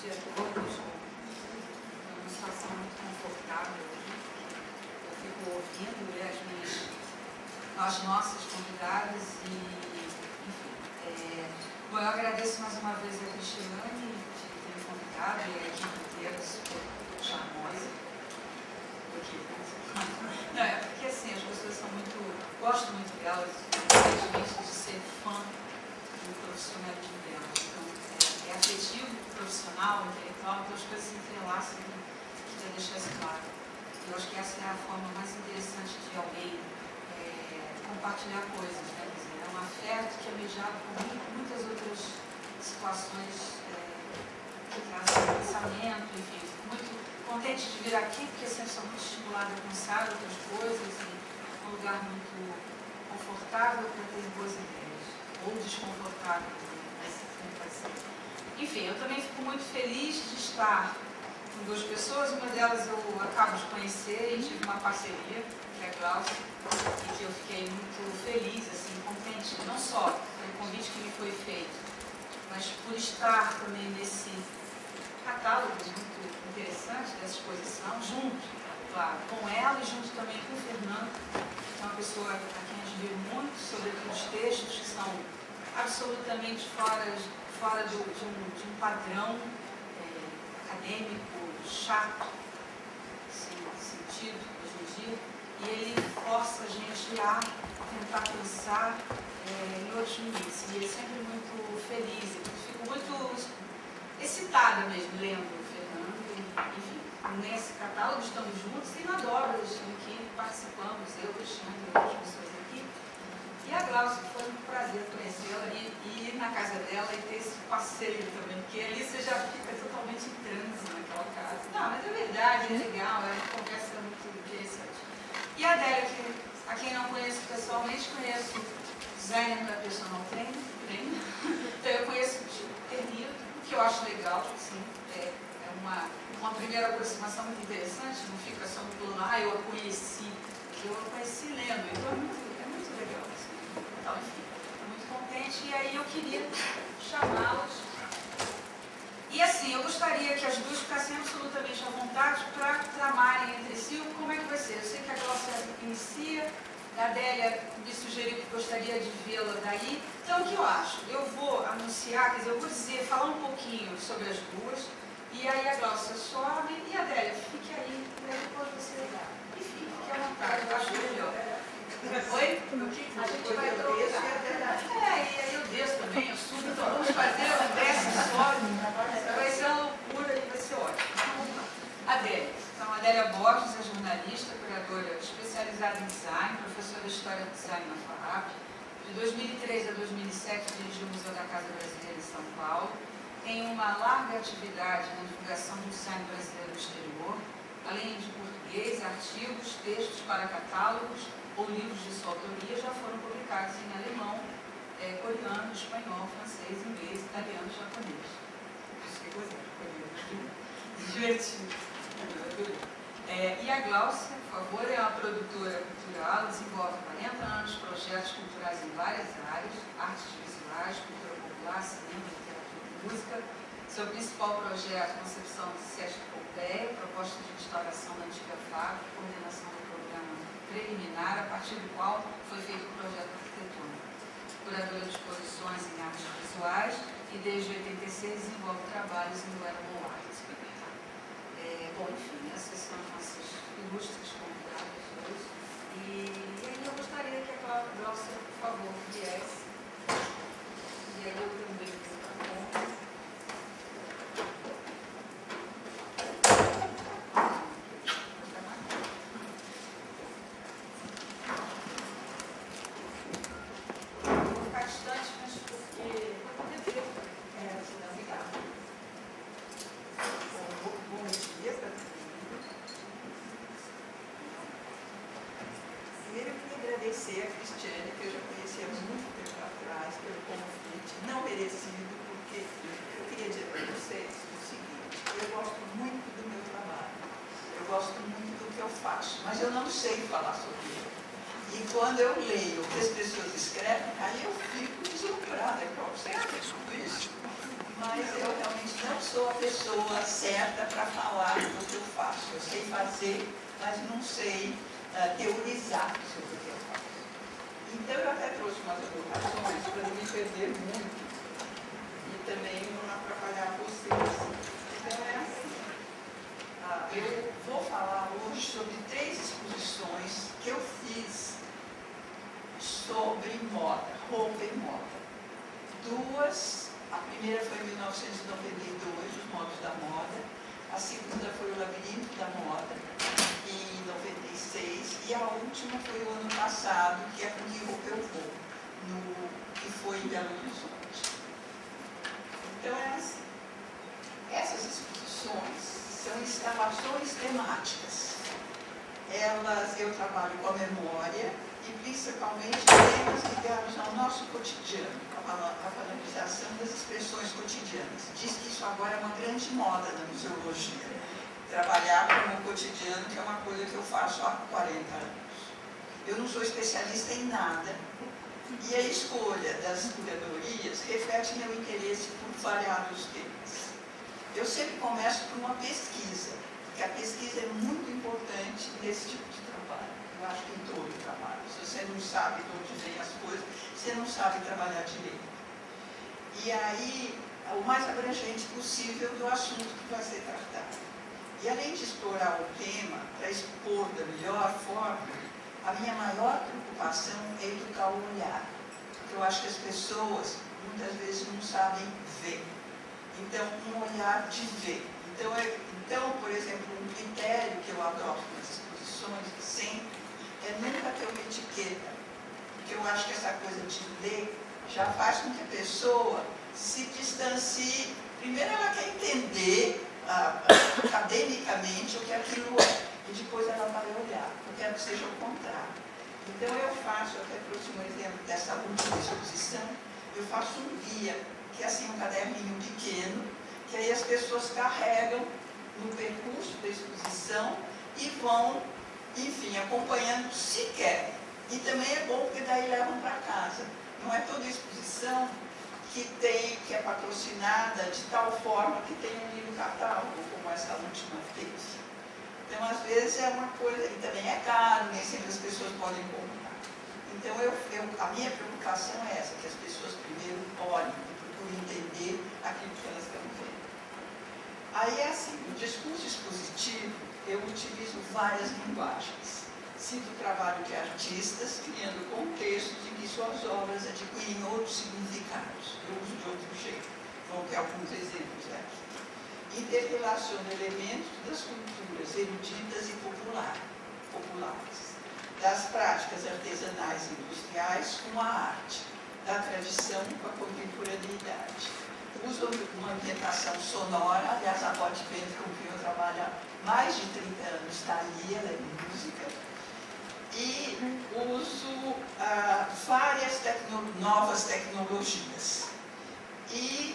dia todos, numa situação muito confortável. Eu fico ouvindo as nossas convidadas e, enfim. Bom, eu agradeço mais uma vez a Cristiane de ter me convidado e a equipe inteira super charmosa. Não, é porque assim, as pessoas são muito, gosto muito delas, infelizmente de ser fã do profissionalismo delas. Então, é afetivo, profissional, intelectual, então as coisas se entrelaçam e queria deixar isso claro. Eu acho que essa é a forma mais interessante de alguém compartilhar coisas, né? Quer dizer, é um afeto que é mediado por muitas outras situações que trazem pensamento, enfim. Muito contente de vir aqui, porque sempre sou muito estimulada a pensar outras coisas e um lugar muito confortável para ter boas ideias, ou desconfortável, mas sempre vai ser. Enfim, eu também fico muito feliz de estar com duas pessoas, uma delas eu acabo de conhecer e tive uma parceria, que é a Glaucia, e que eu fiquei muito feliz, assim, contente, não só pelo convite que me foi feito, mas por estar também nesse catálogo muito interessante dessa exposição, junto, claro, com ela e junto também com o Fernando, que é uma pessoa a quem admiro muito, sobretudo os textos que são absolutamente fora de um padrão acadêmico, chato, sem sentido hoje em dia, e ele força a gente a tentar pensar em outros limites. E ele é sempre muito feliz, eu fico muito excitada mesmo lendo o Fernando, e, enfim, nesse catálogo estamos juntos e na Dobras, em que participamos, eu, Cristiane e outras pessoas aqui. E a Glaucia, foi um prazer conhecê-la e ir na casa dela e ter esse passeio também, porque ali você já fica totalmente em transe naquela casa. Não, mas é verdade, é legal, é uma conversa muito interessante. E a Adélia, a quem não conheço pessoalmente, conheço designer da personal trainer, então eu conheço o Ternito, que eu acho legal, assim, é uma primeira aproximação muito interessante, não fica só no plano, eu a conheci lendo, então é muito legal, assim. Então, enfim, estou muito contente, e aí eu queria chamá-los. E assim, eu gostaria que as duas ficassem absolutamente à vontade para tramarem entre si como é que vai ser. Eu sei que a Glaucia inicia, a Adélia me sugeriu que gostaria de vê-la daí. Então, o que eu acho? Eu vou anunciar, quer dizer, eu vou falar um pouquinho sobre as duas, e aí a Glaucia sobe, e a Adélia, fique aí, e aí depois você... Enfim, fique à vontade, eu acho melhor. Oi? A gente vai trocar. E aí eu desço também, eu subo, então vamos fazer, eu desço, sobe, vai ser uma loucura e vai ser ótimo. Adélia. Então, a Adélia Borges é jornalista, curadora especializada em design, professora de História do Design na FAAP. De 2003 a 2007 dirigiu o Museu da Casa Brasileira em São Paulo. Tem uma larga atividade na divulgação do design brasileiro no exterior, além de português, artigos, textos para catálogos ou livros de sua autoria já foram publicados em alemão, coreano, espanhol, francês, inglês, italiano e japonês. Acho que gostei, divertido. E a Glaucia, por favor, é uma produtora cultural, desenvolve 40 anos projetos culturais em várias áreas, artes visuais, cultura popular, cinema, literatura e música. Seu principal projeto, concepção de Sesc Pompeia, proposta de restauração da antiga fábrica, coordenação do programa preliminar, a partir do qual foi feito o projeto arquitetônico. Curadora de exposições em artes visuais e desde 86 desenvolve trabalhos em wearable art. Bom, enfim, essas são nossas ilustres convidadas hoje. E aí eu gostaria que a Glaucia, por favor, viesse. E aí eu também vou para a conta. Vou ficar distante, mas porque eu vou poder ver. Obrigada. Bom dia para todos. Primeiro eu queria agradecer a Cristiane, que eu já conhecia há muito tempo atrás, pelo convite, não merecido, porque eu queria dizer para vocês o seguinte: eu gosto muito do meu trabalho, eu gosto muito do que eu faço, mas eu não sei falar sobre ele. E quando eu leio o que as pessoas escrevem, aí eu fico deslumbrada, eu sei tudo isso, mas eu realmente não sou a pessoa certa para falar do que eu faço. Eu sei fazer, mas não sei teorizar sobre o que eu faço. Então, eu até trouxe umas anotações para não me perder muito e também não atrapalhar vocês. Então, é assim. Eu vou falar hoje sobre 3 exposições que eu fiz sobre moda, roupa e moda. 2, a primeira foi em 1992, Os Modos da Moda. A segunda foi O Labirinto da Moda, em 96. E a última foi o ano passado, que é Com Que Roupa Eu Vou, que foi em Belo Horizonte. Então, é assim. Essas exposições são instalações temáticas. Eu trabalho com a memória e principalmente temas ligados ao nosso cotidiano, a valorização das expressões cotidianas. Diz que isso agora é uma grande moda na museologia. Trabalhar com o cotidiano, que é uma coisa que eu faço há 40 anos. Eu não sou especialista em nada e a escolha das curadorias reflete meu interesse por variados temas. Eu sempre começo por uma pesquisa, porque a pesquisa é muito importante nesse tipo de trabalho. Eu acho que em todo trabalho. Se você não sabe de onde vêm as coisas, você não sabe trabalhar direito. E aí, o mais abrangente possível do assunto que vai ser tratado. E além de explorar o tema, para expor da melhor forma, a minha maior preocupação é educar o olhar. Porque eu acho que as pessoas, muitas vezes, não sabem ver. Então, um olhar de ver. Então, por exemplo, um critério que eu adoto nas exposições sempre é nunca ter uma etiqueta. Porque eu acho que essa coisa de ler já faz com que a pessoa se distancie. Primeiro, ela quer entender academicamente o que aquilo é. E depois ela vai olhar. Eu quero que seja o contrário. Então, eu até trouxe um exemplo dessa última exposição, eu faço um guia, que é assim um caderninho pequeno, que aí as pessoas carregam no percurso da exposição e vão, enfim, acompanhando se querem. E também é bom porque daí levam para casa. Não é toda exposição que é patrocinada de tal forma que tem ali no catálogo, como essa última vez. Então, às vezes, é uma coisa, e também é caro, nem sempre as pessoas podem comprar. Então, a minha preocupação é essa, que as pessoas primeiro olhem e procurem entender aquilo que elas estão vendo. Aí é assim, no discurso expositivo, eu utilizo várias linguagens. Cito o trabalho de artistas, criando contextos em que suas obras adquirem outros significados. Eu uso de outro jeito. Vão ter alguns exemplos aqui. Interrelaciona elementos das culturas eruditas e populares, das práticas artesanais e industriais com a arte, da tradição com a contemporaneidade. Usa uma ambientação sonora, aliás, a Hot Band, com quem eu trabalho há mais de 30 anos, está ali, ela é música. E uso várias novas tecnologias. E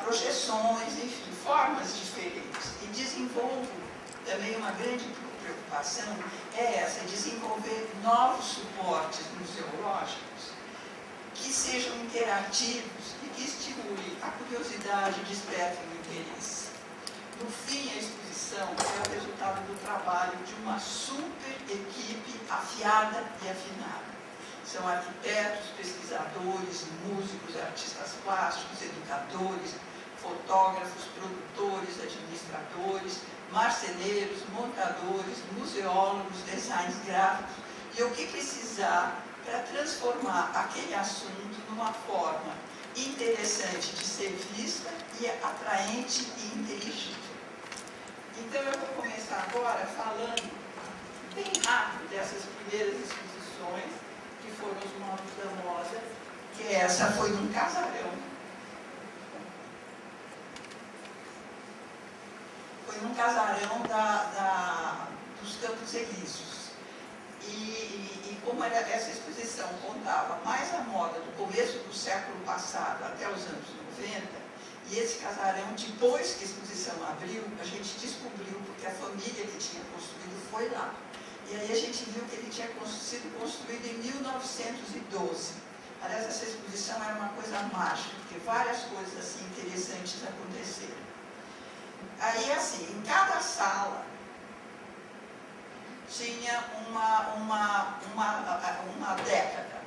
projeções, enfim, formas diferentes. E desenvolvo também uma grande preocupação, é essa, desenvolver novos suportes museológicos que sejam interativos e que estimulem a curiosidade e despertem o interesse. No fim, a exposição é o resultado do trabalho de uma super equipe afiada e afinada. São arquitetos, pesquisadores, músicos, artistas plásticos, educadores, fotógrafos, produtores, administradores, marceneiros, montadores, museólogos, designers gráficos e o que precisar para transformar aquele assunto numa forma interessante de ser vista e atraente e inteligível. Então, eu vou começar agora falando bem rápido dessas primeiras exposições, que foram Os Modos da Moda, que essa foi num casarão. Foi num casarão dos Campos Elíseos. E como essa exposição contava mais a moda do começo do século passado até os anos 90, e esse casarão, depois que a exposição abriu, a gente descobriu, porque a família que tinha construído foi lá. E aí a gente viu que ele tinha sido construído em 1912. Aliás, essa exposição era uma coisa mágica, porque várias coisas assim interessantes aconteceram. Aí, assim, em cada sala tinha uma década.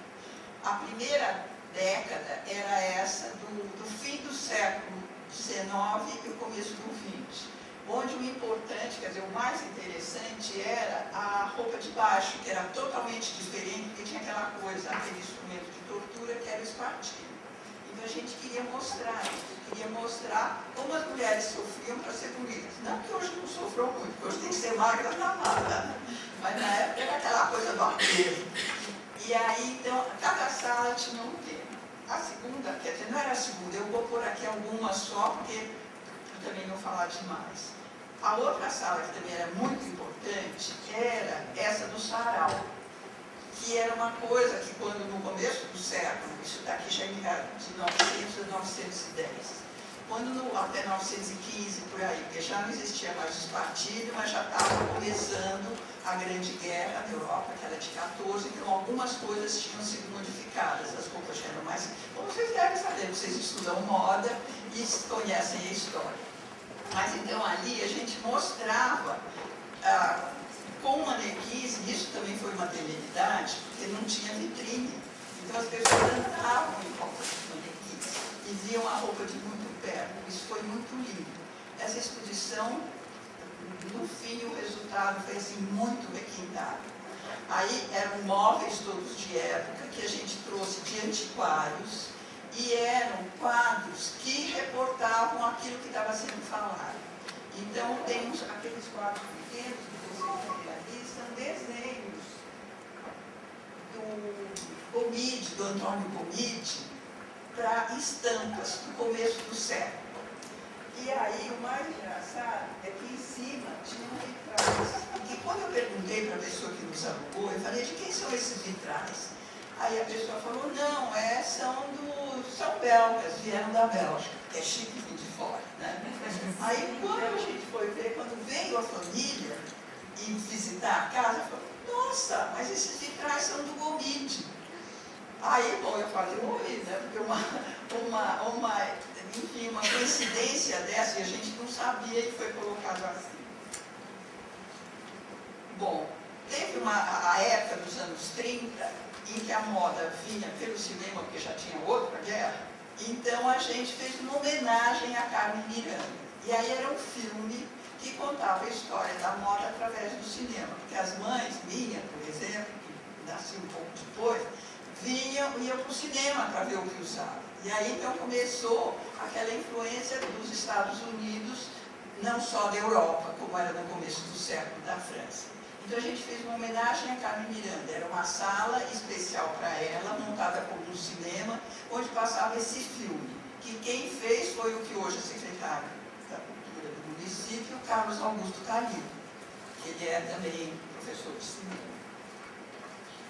A primeira década era essa do fim do século XIX e o começo do XX, onde o importante, quer dizer, o mais interessante era a roupa de baixo, que era totalmente diferente, porque tinha aquela coisa, aquele instrumento de tortura que era o espartilho. Então a gente queria mostrar isso, queria mostrar como as mulheres sofriam para ser bonitas. Não que hoje não sofram muito, porque hoje tem que ser magra na mata, mas na época era aquela coisa do arqueiro. E aí, então, cada sala tinha um tema. A segunda, quer dizer, não era a segunda, eu vou pôr aqui algumas só, porque eu também não vou falar demais. A outra sala, que também era muito importante, era essa do sarau, que era uma coisa que quando no começo do século, isso daqui já era de 900 a 910, até 915, por aí, porque já não existia mais o espartilho, mas já estava começando a Grande Guerra da Europa, que era de 14, então algumas coisas tinham sido modificadas, as roupas já eram mais... Como vocês devem saber, vocês estudam moda e conhecem a história. Mas então ali a gente mostrava com manequins, e isso também foi uma temeridade, porque não tinha vitrine. Então as pessoas andavam em volta dos manequins e viam a roupa de muito perto. Isso foi muito lindo. Essa exposição, no fim, o resultado foi assim, muito requintado. Aí eram móveis todos de época que a gente trouxe de antiquários e eram quadros que reportavam aquilo que estava sendo falado. Então, temos aqueles quadros pequenos que vocês veem ali, são desenhos do Antônio Gomide, para estampas do começo do século. E aí, o mais engraçado é que em cima tinham vitrais. E quando eu perguntei para a pessoa que nos alugou, eu falei, de quem são esses vitrais? Aí a pessoa falou, não, são belgas, vieram da Bélgica, que é chique vir de fora, né? Aí quando a gente foi ver, quando veio a família e visitar a casa, falou, nossa, mas esses vitrais são do Gomide. Aí, bom, eu falei, oi, né? Porque enfim, uma coincidência dessa, e a gente não sabia e foi colocado assim. Bom, teve a época dos anos 30, em que a moda vinha pelo cinema, porque já tinha outra guerra, então a gente fez uma homenagem a Carmen Miranda. E aí era um filme que contava a história da moda através do cinema, porque as mães minhas, por exemplo, que nasciam um pouco depois, iam para o cinema para ver o que usava. E aí então começou aquela influência dos Estados Unidos, não só da Europa, como era no começo do século, da França. Então a gente fez uma homenagem a Carmen Miranda, era uma sala especial para ela, montada como um cinema, onde passava esse filme, que quem fez foi o que hoje é secretário da Cultura do município, Carlos Augusto Calil, que ele é também professor de cinema.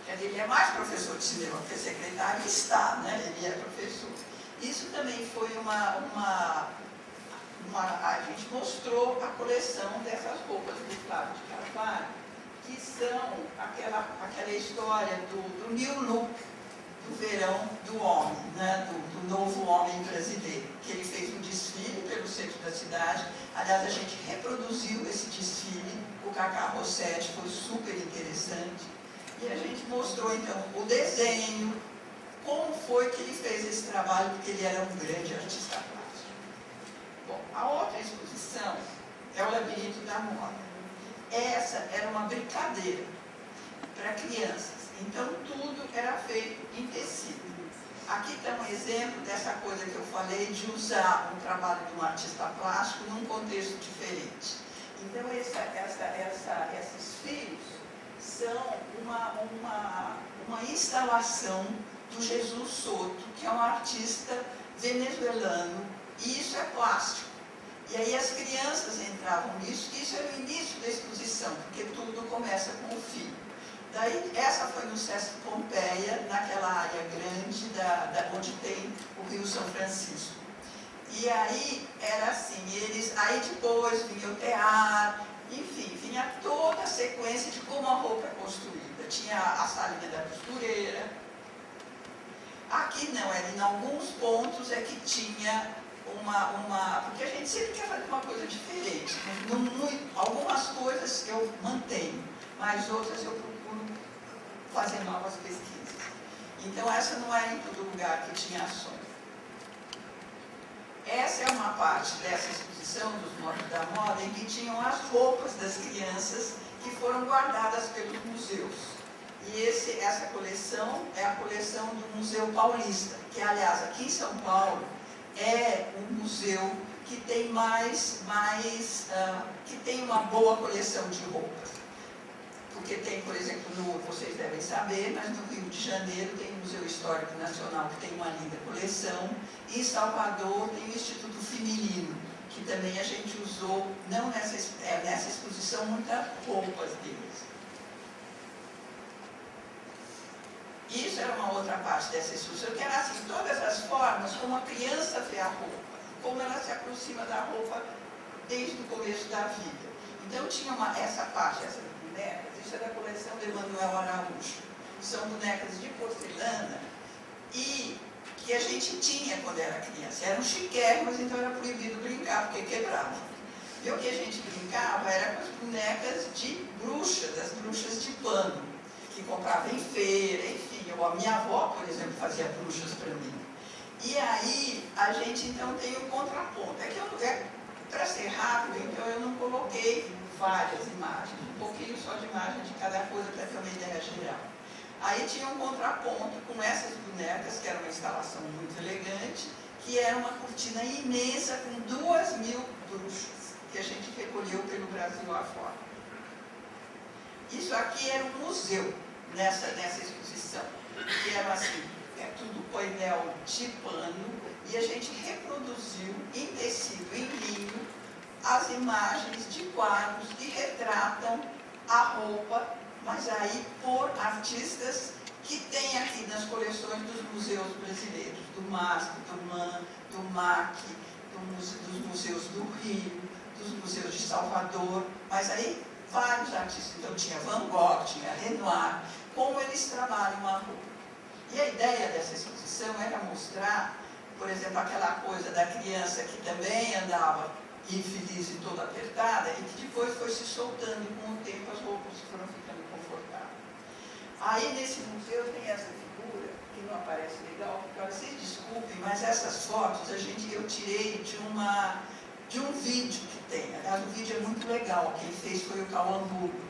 Quer dizer, ele é mais professor de cinema, porque secretário está, né? Ele é professor. Isso também foi a gente mostrou a coleção dessas roupas do Flávio de Carvalho, que são aquela história do new look, do verão do homem, né? do novo homem brasileiro, que ele fez um desfile pelo centro da cidade. Aliás, a gente reproduziu esse desfile, o Cacá Rossetti, foi super interessante. E a gente mostrou, então, o desenho, como foi que ele fez esse trabalho, porque ele era um grande artista plástico. Bom, a outra exposição é o Labirinto da Moda. Essa era uma brincadeira para crianças, então tudo era feito em tecido. Aqui está um exemplo dessa coisa que eu falei, de usar um trabalho de um artista plástico num contexto diferente. Então, esses fios são uma instalação do Jesus Soto, que é um artista venezuelano, e isso é plástico. E aí as crianças entravam nisso, e isso era o início da exposição, porque tudo começa com o fio. Daí, essa foi no Sesc Pompeia, naquela área grande onde tem o Rio São Francisco. E aí, era assim, aí depois vinha o tear, enfim, vinha toda a sequência de como a roupa é construída. Tinha a salinha da costureira. Aqui não, era em alguns pontos é que tinha porque a gente sempre quer fazer uma coisa diferente. Algumas coisas eu mantenho, mas outras eu procuro fazer novas pesquisas. Então, essa não era em todo lugar que tinha ações. Essa é uma parte dessa exposição dos modos da moda em que tinham as roupas das crianças que foram guardadas pelos museus. E essa coleção é a coleção do Museu Paulista, que, aliás, aqui em São Paulo, é um museu que tem que tem uma boa coleção de roupas. Porque tem, por exemplo, vocês devem saber, mas no Rio de Janeiro tem o Museu Histórico Nacional, que tem uma linda coleção, e em Salvador tem o Instituto Feminino, que também a gente usou, não nessa exposição, muitas roupas deles. Isso era uma outra parte dessa exposição, que era assim, todas as formas como a criança vê a roupa, como ela se aproxima da roupa desde o começo da vida. Então tinha essa parte, essas bonecas, isso é da coleção de Emanuel Araújo. São bonecas de porcelana e que a gente tinha quando era criança. Eram chiquérrimas, então era proibido brincar, porque quebrava. E o que a gente brincava era com as bonecas de bruxas, das bruxas de pano, que comprava em feira, enfim. A minha avó, por exemplo, fazia bruxas para mim. E aí, a gente então tem o contraponto. Para ser rápido, então eu não coloquei várias imagens, um pouquinho só de imagem de cada coisa para ter uma ideia geral. Aí tinha um contraponto com essas bonecas, que era uma instalação muito elegante, que era uma cortina imensa com 2.000 bruxas, que a gente recolheu pelo Brasil afora. Isso aqui era um museu nessa exposição, que era assim, tudo painel de pano, e a gente reproduziu em tecido, em linho, as imagens de quadros que retratam a roupa, mas aí por artistas que tem aqui nas coleções dos museus brasileiros, do MASP, do MAN, do MAC, dos museus do Rio, dos museus de Salvador, mas aí vários artistas. Então tinha Van Gogh, tinha Renoir, como eles trabalham a roupa. E a ideia dessa exposição era mostrar, por exemplo, aquela coisa da criança que também andava infeliz e toda apertada, e que depois foi se soltando com o tempo, as roupas foram ficando confortáveis. Aí nesse museu tem essa figura, que não aparece legal, porque olha, vocês desculpem, mas essas fotos eu tirei de um vídeo que tem. Aliás, o vídeo é muito legal, quem fez foi o Cauamburgo.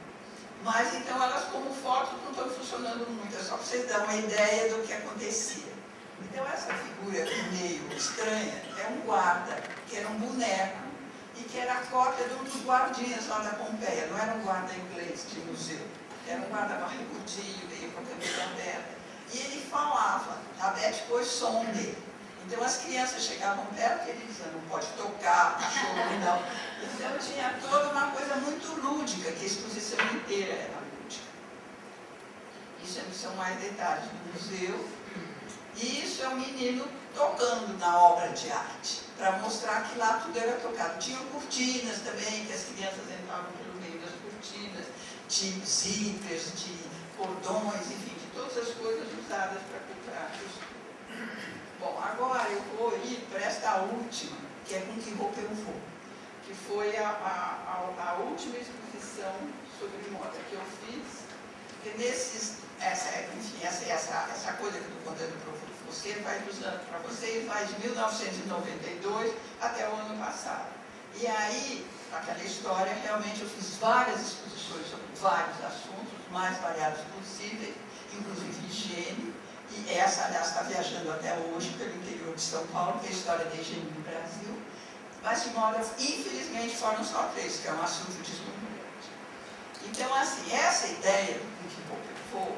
Mas então elas como fotos não estão funcionando muito, é só para vocês darem uma ideia do que acontecia. Então essa figura meio estranha é um guarda, que era um boneco, e que era a cópia de um dos guardinhas lá da Pompeia. Não era um guarda inglês de museu, era um guarda barrigudinho, veio com a camisa aberta. E ele falava, a Beth pôs som dele. Então as crianças chegavam perto e ele dizia, não pode tocar, cachorro não. Então tinha toda uma coisa muito lúdica, que a exposição inteira era lúdica. Isso são mais detalhes do museu. E isso é um menino tocando na obra de arte, para mostrar que lá tudo era tocado. Tinham cortinas também, que as crianças entravam pelo meio das cortinas, de zippers, de cordões, enfim, de todas as coisas usadas para comprar. Bom, agora eu vou ir para esta última, que é com que roupa eu vou, que foi a última exposição sobre moda que eu fiz, porque essa coisa que eu estou contando para você, vai para vocês, vai de 1992 até o ano passado. E aí, aquela história, realmente eu fiz várias exposições sobre vários assuntos, os mais variados possíveis, inclusive higiene, e essa, aliás, está viajando até hoje pelo interior de São Paulo, que é a história da higiene no Brasil, mas de moda, infelizmente, foram só 3, que é um assunto deslumbrante. Então, assim, essa ideia do que roupa eu vou,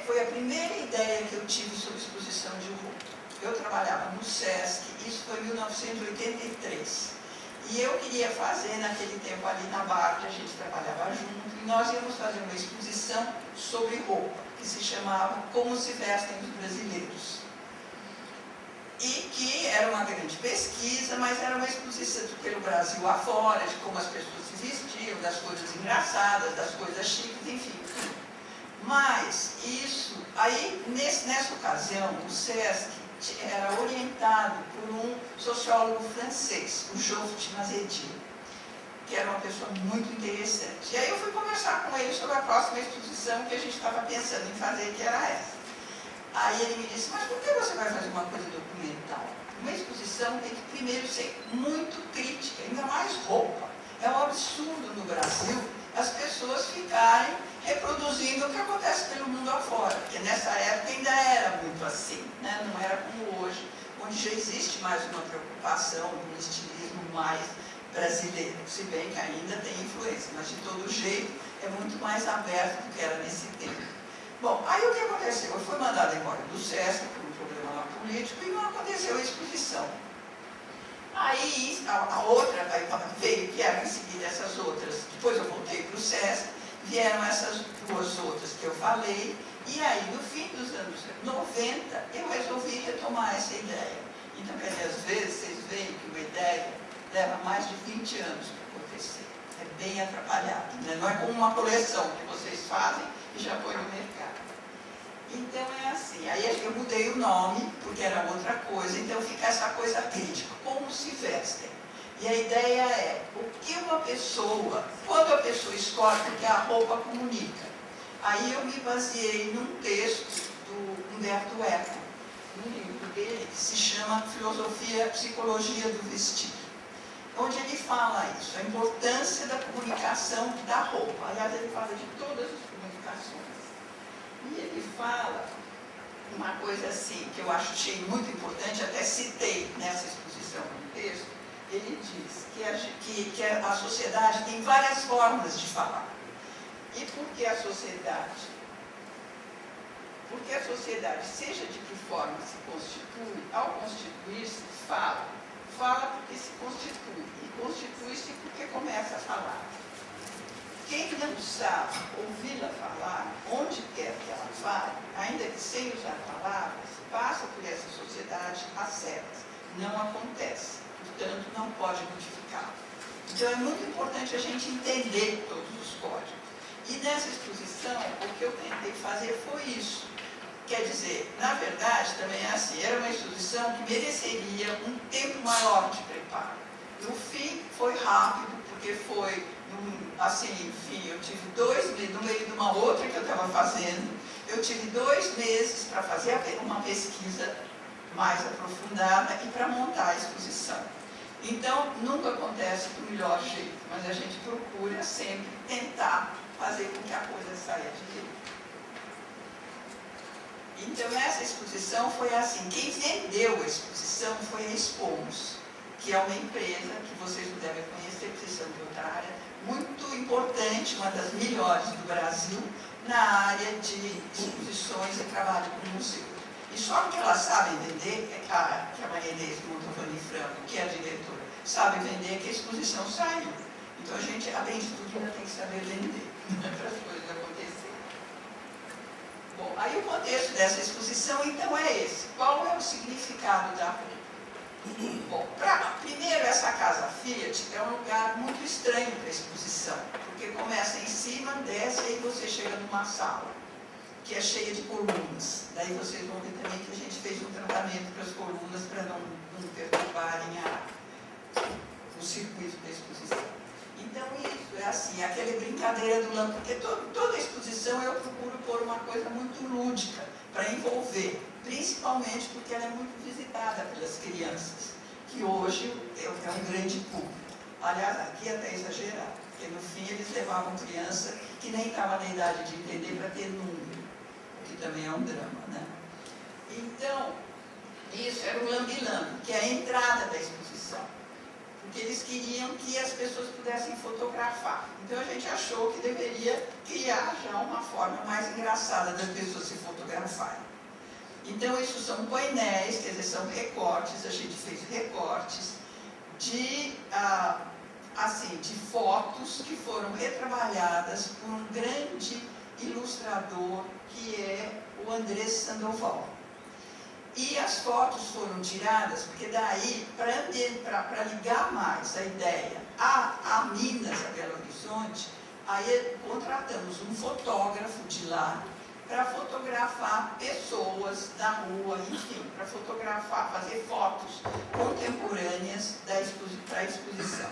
foi a primeira ideia que eu tive sobre exposição de roupa. Eu trabalhava no SESC, isso foi em 1983. E eu queria fazer, naquele tempo ali na Barra, a gente trabalhava junto, e nós íamos fazer uma exposição sobre roupa, que se chamava Como se vestem os brasileiros. E que era uma grande pesquisa, mas era uma exposição pelo Brasil afora, de como as pessoas se vestiam, das coisas engraçadas, das coisas chiques, enfim. Mas isso, aí nessa ocasião, o SESC era orientado por um sociólogo francês, o Geoffroy Mazetier, que era uma pessoa muito interessante. E aí eu fui conversar com ele sobre a próxima exposição que a gente estava pensando em fazer, que era essa. Aí ele me disse, mas por que você vai fazer uma coisa documental? Uma exposição tem que primeiro ser muito crítica, ainda mais roupa. É um absurdo no Brasil as pessoas ficarem reproduzindo o que acontece pelo mundo afora, porque nessa época ainda era muito assim, né? Não era como hoje, onde já existe mais uma preocupação, um estilismo mais brasileiro, se bem que ainda tem influência, mas de todo jeito é muito mais aberto do que era nesse tempo. Bom, aí o que aconteceu? Eu fui mandada embora do SESC por um problema lá político e não aconteceu a exposição. Aí a outra veio, vieram em seguida essas outras, depois eu voltei para o SESC, vieram essas duas outras que eu falei, e aí no fim dos anos 90 eu resolvi retomar essa ideia. Então, quer dizer, às vezes vocês veem que uma ideia leva mais de 20 anos para acontecer. É bem atrapalhado, né? Não é como uma coleção que vocês fazem e já põe no mercado. Então é assim, aí eu mudei o nome, porque era outra coisa, então fica essa coisa crítica, como se vestem. E a ideia é, o que uma pessoa, quando a pessoa escolhe, porque a roupa comunica. Aí eu me baseei num texto do Humberto Eco, num livro dele, que se chama Filosofia, Psicologia do Vestir, onde ele fala isso, a importância da comunicação da roupa. Aliás, ele fala de todas as comunicações. E ele fala uma coisa assim, que eu achei muito importante, até citei nessa exposição no texto, ele diz que a sociedade tem várias formas de falar. E por que a sociedade? Porque a sociedade, seja de que forma se constitui, ao constituir-se, fala. Fala porque se constitui, e constitui-se porque começa a falar. Quem não sabe ouvi-la falar, onde quer que ela fale, ainda que sem usar palavras, passa por essa sociedade às cegas. Não acontece, portanto não pode modificá-la. Então é muito importante a gente entender todos os códigos. E nessa exposição, o que eu tentei fazer foi isso. Quer dizer, na verdade, também é assim, era uma exposição que mereceria um tempo maior de preparo. No fim, foi rápido, porque foi, assim, enfim, eu tive 2 meses, no meio de uma outra que eu estava fazendo, eu tive 2 meses para fazer uma pesquisa mais aprofundada e para montar a exposição. Então, nunca acontece do melhor jeito, mas a gente procura sempre tentar fazer com que a coisa saia direito. Então, essa exposição foi assim, quem vendeu a exposição foi a Expomos, que é uma empresa que vocês não devem conhecer, porque vocês são de outra área, muito importante, uma das melhores do Brasil, na área de exposições e trabalho com museu. E só porque elas sabem vender, é claro que a Maria Inês Montovani Franco, que é a diretora, sabe vender, que a exposição saiu. Então a gente, além de tudo, ainda tem que saber vender para as coisas acontecerem. Bom, aí o contexto dessa exposição, então, é esse. Qual é o significado da roupa? Bom, primeiro, essa casa Fiat é um lugar muito estranho para a exposição, porque começa em cima, desce e aí você chega numa sala, que é cheia de colunas. Daí vocês vão ver também que a gente fez um tratamento para as colunas para não perturbarem o circuito da exposição. Então isso é assim, aquela brincadeira do lampo, porque toda a exposição eu procuro pôr uma coisa muito lúdica para envolver, principalmente porque ela é muito visitada pelas crianças, que hoje é um grande público. Aliás, aqui é até exagerado, porque no fim eles levavam criança que nem estava na idade de entender para ter número, o que também é um drama, né? Então, isso era o lambi-lambi, que é a entrada da exposição, porque eles queriam que as pessoas pudessem fotografar. Então a gente achou que deveria criar já uma forma mais engraçada das pessoas se fotografarem. Então isso são painéis, quer dizer, são recortes, a gente fez recortes de fotos que foram retrabalhadas por um grande ilustrador que é o Andrés Sandoval. E as fotos foram tiradas, porque daí, para ligar mais a ideia a Minas, a Belo Horizonte, aí contratamos um fotógrafo de lá, para fotografar pessoas da rua, enfim, para fotografar, fazer fotos contemporâneas para a exposição.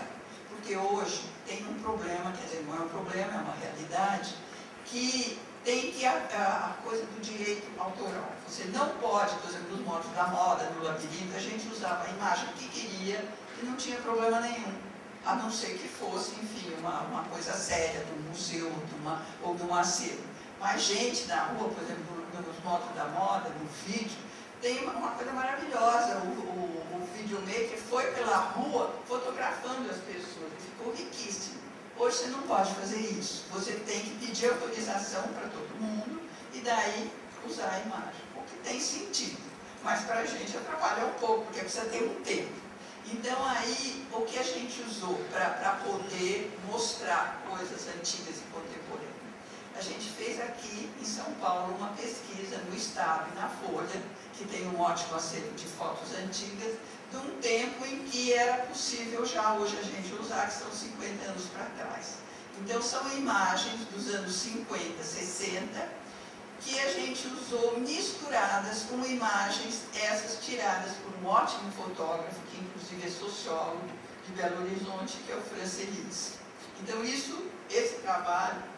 Porque hoje tem um problema, quer dizer, não é um problema, é uma realidade, que tem que a coisa do direito autoral. Você não pode, por exemplo, nos modos da moda, no labirinto, a gente usava a imagem que queria e não tinha problema nenhum, a não ser que fosse, enfim, uma coisa séria, de um museu ou de um acervo. Mas gente na rua, por exemplo, nos modos da moda, no vídeo, tem uma coisa maravilhosa. O videomaker foi pela rua fotografando as pessoas, e ficou riquíssimo. Hoje você não pode fazer isso. Você tem que pedir autorização para todo mundo e daí usar a imagem. O que tem sentido, mas para a gente atrapalha um pouco, porque precisa ter um tempo. Então aí, o que a gente usou para poder mostrar coisas antigas e contemporâneas? A gente fez aqui em São Paulo uma pesquisa no Estado e na Folha, que tem um ótimo acervo de fotos antigas, de um tempo em que era possível já hoje a gente usar, que são 50 anos para trás. Então são imagens dos anos 50, 60, que a gente usou misturadas com imagens, essas tiradas por um ótimo fotógrafo, que inclusive é sociólogo de Belo Horizonte, que é o Francelis. Então esse trabalho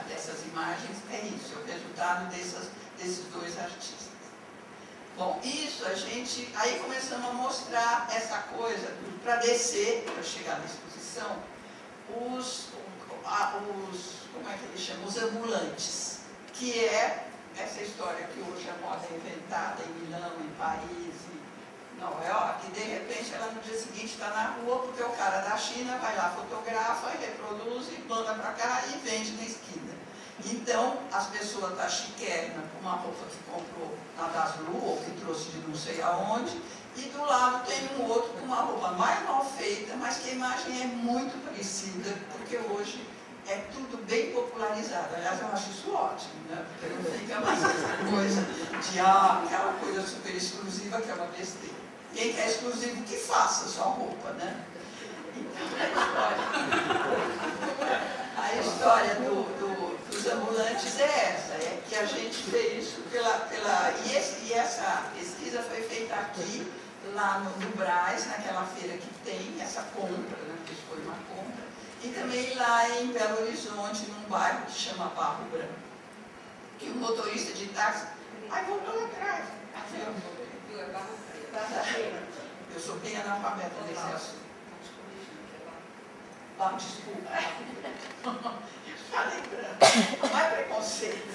dessas imagens é isso, é o resultado desses dois artistas. Bom, isso a gente, aí começamos a mostrar essa coisa, para descer, para chegar na exposição, como é que eles chamam? Os ambulantes, que é essa história que hoje a moda é inventada em Milão, em Paris, em Nova York, e de repente ela no dia seguinte está na rua, porque o cara da China vai lá, fotografa, reproduz e manda para cá e vende na esquina. Então, as pessoas da chiquérrima, com uma roupa que comprou na Daslu, ou que trouxe de não sei aonde, e do lado tem um outro com uma roupa mais mal feita, mas que a imagem é muito parecida, porque hoje é tudo bem popularizado. Aliás, eu acho isso ótimo, né? Porque não fica mais essa coisa de aquela coisa super exclusiva, que é uma besteira. Quem quer exclusivo, que faça sua roupa, né? Então, a história dos ambulantes é essa, é que a gente fez isso e essa pesquisa foi feita aqui, lá no Brás, naquela feira que tem essa compra, né, que foi uma compra, e também lá em Belo Horizonte, num bairro que chama Barro Branco, que o motorista de táxi, voltou lá atrás, Viu? É Barro Preto. eu sou bem analfabeta nesse assunto. Desculpa. Falei branco. Não é preconceito.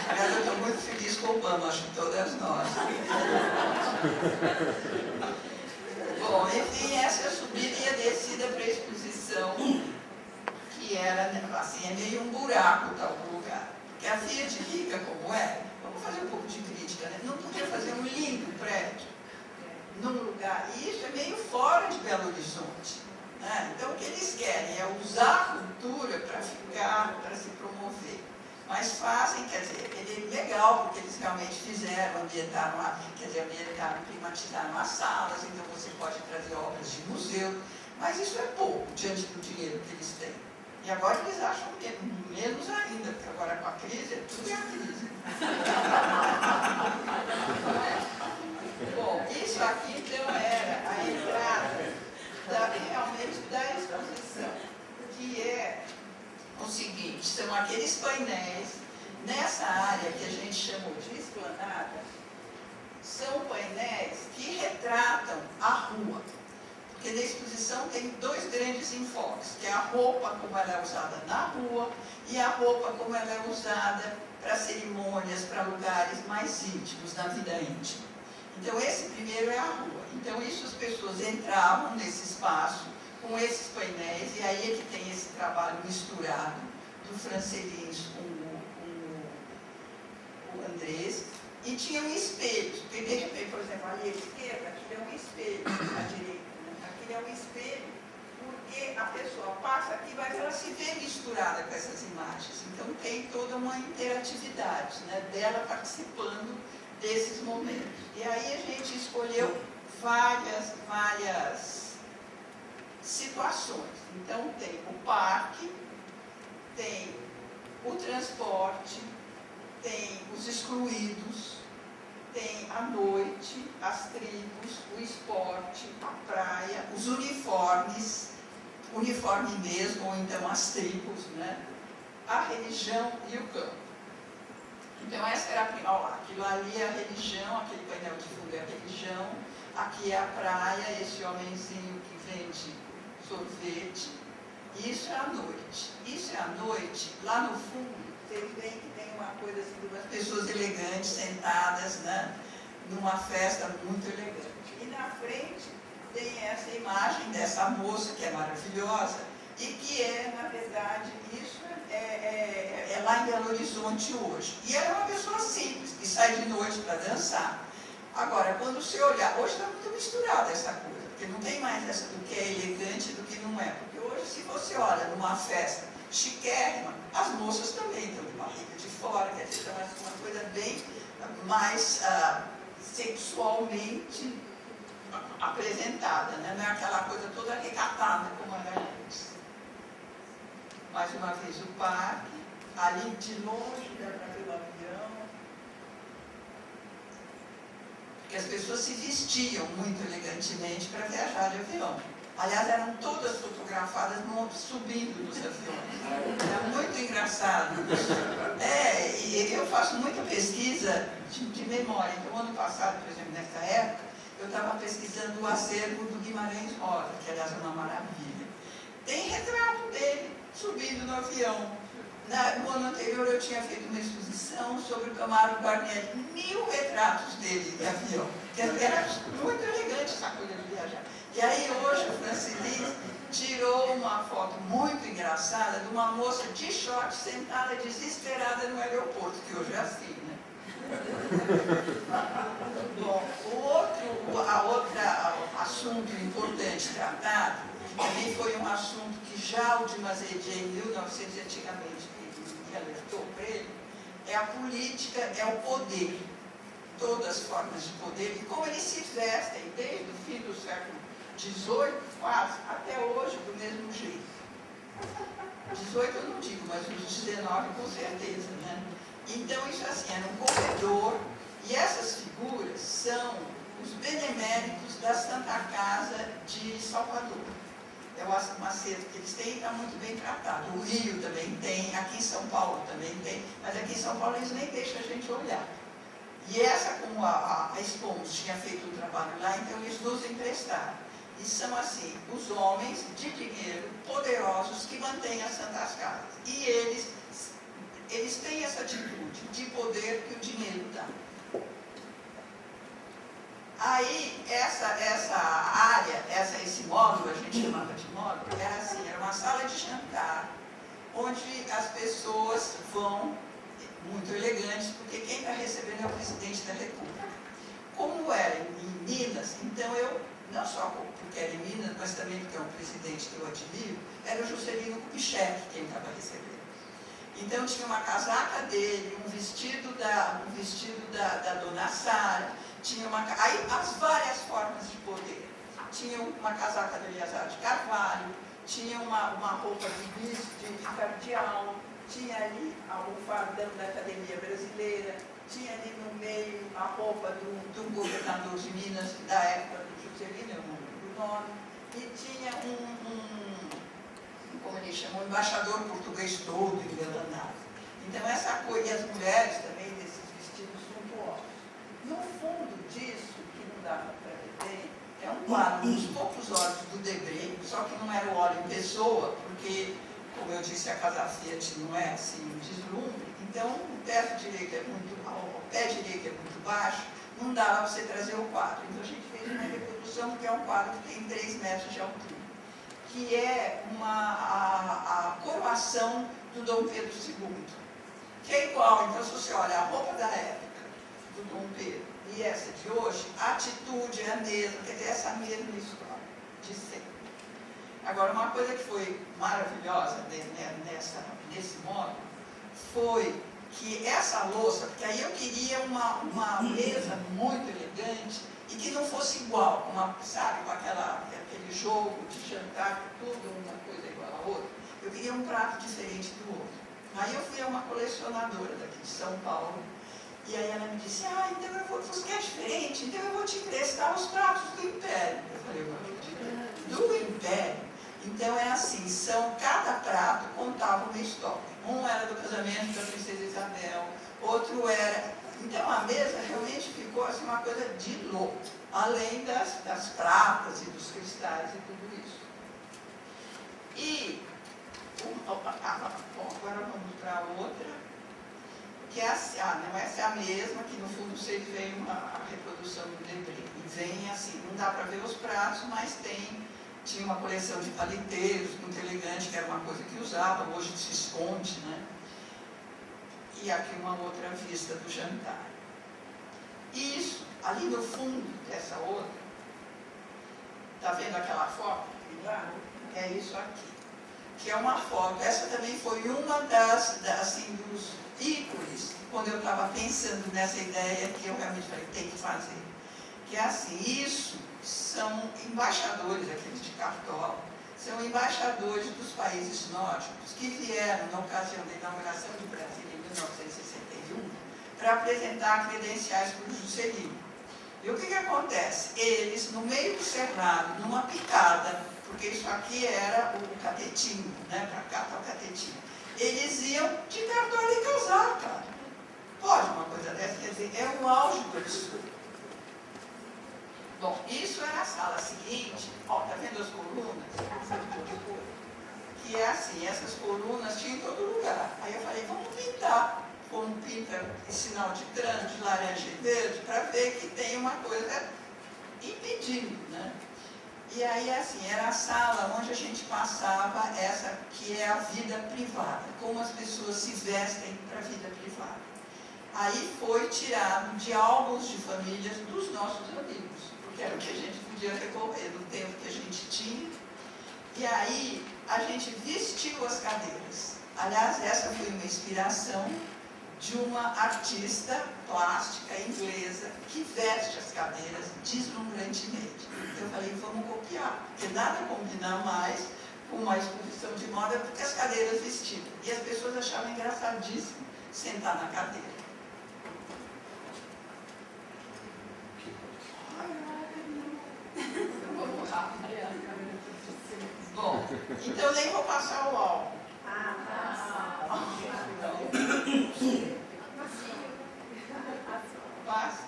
Mas eu estou muito feliz com o Obama, acho que todas nós. Bom, enfim, essa é a subida e a descida para a exposição, que era, assim, é meio um buraco tal lugar. Porque a Fiat rica como é, vamos fazer um pouco de crítica, né? Não podia fazer um lindo prédio num lugar, e isso é meio fora de Belo Horizonte, né? Então o que eles querem é usar a cultura para para se promover, mas fazem, quer dizer, ele é legal porque eles realmente fizeram, ambientaram, climatizaram as salas, então você pode trazer obras de museu, mas isso é pouco diante do dinheiro que eles têm. E agora eles acham que é menos ainda, porque agora com a crise, tudo é a crise. Bom, isso aqui então era a entrada realmente da exposição, que é o seguinte, são aqueles painéis, nessa área que a gente chamou de esplanada, são painéis que retratam a rua, porque na exposição tem dois grandes enfoques, que é a roupa como ela é usada na rua e a roupa como ela é usada para cerimônias, para lugares mais íntimos, na vida íntima. Então, esse primeiro é a rua. Então, isso as pessoas entravam nesse espaço com esses painéis, e aí é que tem esse trabalho misturado do Francelis com o Andrés, e tinha um espelho, porque de repente, por exemplo, ali à esquerda, aqui é um espelho, à direita, né? Aqui é um espelho, porque a pessoa passa aqui, mas ela se vê misturada com essas imagens. Então, tem toda uma interatividade, né, dela participando desses momentos. E aí a gente escolheu várias situações. Então tem o parque, tem o transporte, tem os excluídos, tem a noite, as tribos, o esporte, a praia, os uniformes, uniforme mesmo, ou então as tribos, né? A religião e o campo. Então essa era a primeira, olha lá, aquilo ali é a religião, aquele painel de fundo é a religião, aqui é a praia, esse homenzinho que vende sorvete, isso é a noite. Isso é a noite, lá no fundo, vocês veem que tem uma coisa assim, de umas pessoas elegantes sentadas, né, numa festa muito elegante. E na frente tem essa imagem dessa moça que é maravilhosa e que é, na verdade, isso é lá em Belo Horizonte hoje. E ela é uma pessoa simples, que sai de noite para dançar. Agora, quando você olhar, hoje está muito misturada essa coisa, porque não tem mais essa do que é elegante e do que não é. Porque hoje, se você olha numa festa chiquérrima, as moças também estão de barriga de fora, quer dizer, uma coisa bem mais sexualmente apresentada, né? Não é aquela coisa toda recatada como era antes. Mais uma vez o parque, ali de longe dá para ver o avião, porque as pessoas se vestiam muito elegantemente para viajar de avião. Aliás, eram todas fotografadas subindo nos aviões. Era muito engraçado. E eu faço muita pesquisa de memória. Então, ano passado, por exemplo, nessa época, eu estava pesquisando o acervo do Guimarães Rosa, que aliás é uma maravilha. Tem retrato dele subindo no avião. No ano anterior eu tinha feito uma exposição sobre o Camargo Guarnieri, 1000 retratos dele de avião. Era muito elegante essa coisa de viajar. E aí hoje o Francilis tirou uma foto muito engraçada de uma moça de short sentada desesperada no aeroporto, que hoje é assim, né? Bom, o outro assunto importante tratado, que também foi um assunto que já o Dimas Edier, em 1900, antigamente, me alertou para ele, é a política, é o poder, todas as formas de poder, e como eles se vestem desde o fim do século XVIII, quase, até hoje, do mesmo jeito. 18 eu não digo, mas os 19 com certeza, né? Então, isso assim, era um corredor, e essas figuras são os beneméritos da Santa Casa de Salvador. É o acervo que eles têm e está muito bem tratado. O Rio também tem, aqui em São Paulo também tem, mas aqui em São Paulo eles nem deixam a gente olhar. E essa, como a Expons tinha feito um trabalho lá, então eles nos emprestaram. E são assim, os homens de dinheiro poderosos que mantêm as Santas Casas. E eles têm essa atitude de poder que o dinheiro dá. Aí, essa área, esse módulo, a gente chamava de módulo, era assim, era uma sala de jantar, onde as pessoas vão, muito elegantes, porque quem está recebendo é o presidente da República. Como era em Minas, então eu, não só porque era em Minas, mas também porque é um presidente que eu admiro, era o Juscelino Kubitschek quem estava recebendo. Então tinha uma casaca dele, um vestido da dona Sara, tinha aí as várias formas de poder. Tinha uma casaca do Eleazar de Carvalho, tinha uma roupa de cardeal, tinha ali o fardão da Academia Brasileira, tinha ali no meio a roupa do governador de Minas, da época do Juscelino, eu não lembro o nome, e tinha como ele chama, um embaixador português todo engalanado. Então essa coisa, e as mulheres também desses vestidos suntuosos. No fundo disso, que não dava para ver bem, é um quadro dos poucos olhos do Debré, só que não era o óleo em pessoa, porque, como eu disse, a casa Fiat não é assim um deslumbre, então o teto direito é muito, o pé direito é muito baixo, não dava para você trazer o quadro. Então a gente fez uma reprodução que é um quadro que tem 3 metros de altura, que é a coroação do Dom Pedro II, que é igual. Então, se você olha a roupa da época do Dom Pedro e essa de hoje, a atitude é a mesma, quer dizer, essa mesma história de sempre. Agora, uma coisa que foi maravilhosa nesse módulo foi que essa louça, porque aí eu queria uma mesa muito elegante e que não fosse igual, sabe, com aquele jogo de jantar, tudo uma coisa igual a outra. Eu queria um prato diferente do outro. Aí eu fui a uma colecionadora daqui de São Paulo, e aí ela me disse, então eu vou, você quer diferente? Então eu vou te emprestar os pratos do Império. Eu falei, do Império? Então é assim, cada prato contava uma história. Um era do casamento da princesa Isabel, outro era... Então a mesa realmente ficou assim, uma coisa de louco, além das pratas e dos cristais e tudo isso. E, bom, agora vamos para outra, que é assim, não, essa é a mesma, que no fundo você vê a reprodução do Debré. E vem assim, não dá para ver os pratos, mas tinha uma coleção de paliteiros, muito elegante, que era uma coisa que usava, hoje se esconde, né? E aqui uma outra vista do jantar. Isso, ali no fundo dessa outra, está vendo aquela foto? É isso aqui. Que é uma foto, essa também foi uma dos ícones, quando eu estava pensando nessa ideia, que eu realmente falei, tem que fazer. Que é assim, isso são embaixadores, aqueles de Cartola, são embaixadores dos países nórdicos que vieram na ocasião da inauguração do Brasil em 1961 para apresentar credenciais para o Juscelino. E o que acontece? Eles, no meio do cerrado, numa picada, porque isso aqui era o catetinho, né? Para cá está o catetinho. Eles iam de Cartola e casaca. Pode uma coisa dessa? Quer dizer, é o auge do absurdo. Bom, isso era a sala seguinte. Tá vendo as colunas? Que é assim, essas colunas tinham em todo lugar. Aí eu falei, vamos pintar. Como pinta em sinal de trânsito, de laranja e verde, para ver que tem uma coisa impedindo, né? E aí, assim, era a sala onde a gente passava essa que é a vida privada, como as pessoas se vestem para a vida privada. Aí foi tirado de álbuns de famílias dos nossos amigos, porque era o que a gente podia recorrer no tempo que a gente tinha. E aí a gente vestiu as cadeiras. Aliás, essa foi uma inspiração de uma artista plástica inglesa que veste as cadeiras deslumbrantemente. Eu falei, vamos copiar, porque nada combina mais com uma exposição de moda do que as cadeiras vestidas. E as pessoas achavam engraçadíssimo sentar na cadeira. Vamos rápido. Bom, então nem vou passar o álbum. Passa.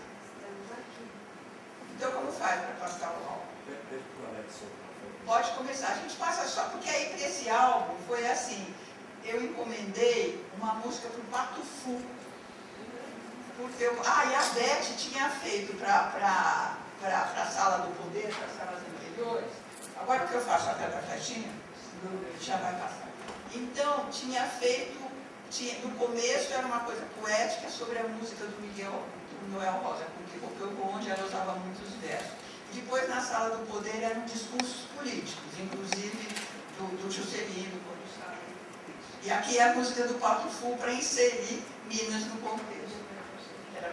Então como faz para passar o álbum? Pode começar. A gente passa só porque aí para esse álbum foi assim, eu encomendei uma música para o Pato Fu. Porque e a Beth tinha feito para a Sala do Poder, para as salas anteriores. Agora o que eu faço até da caixinha? Já vai passar. Então, tinha feito, no começo era uma coisa poética sobre a música do Noel Rosa, porque o bonde ela usava muitos versos. Depois, na Sala do Poder, eram discursos políticos, inclusive do Juscelino, quando estava. E aqui é a música do Pato Fu para inserir Minas no contexto.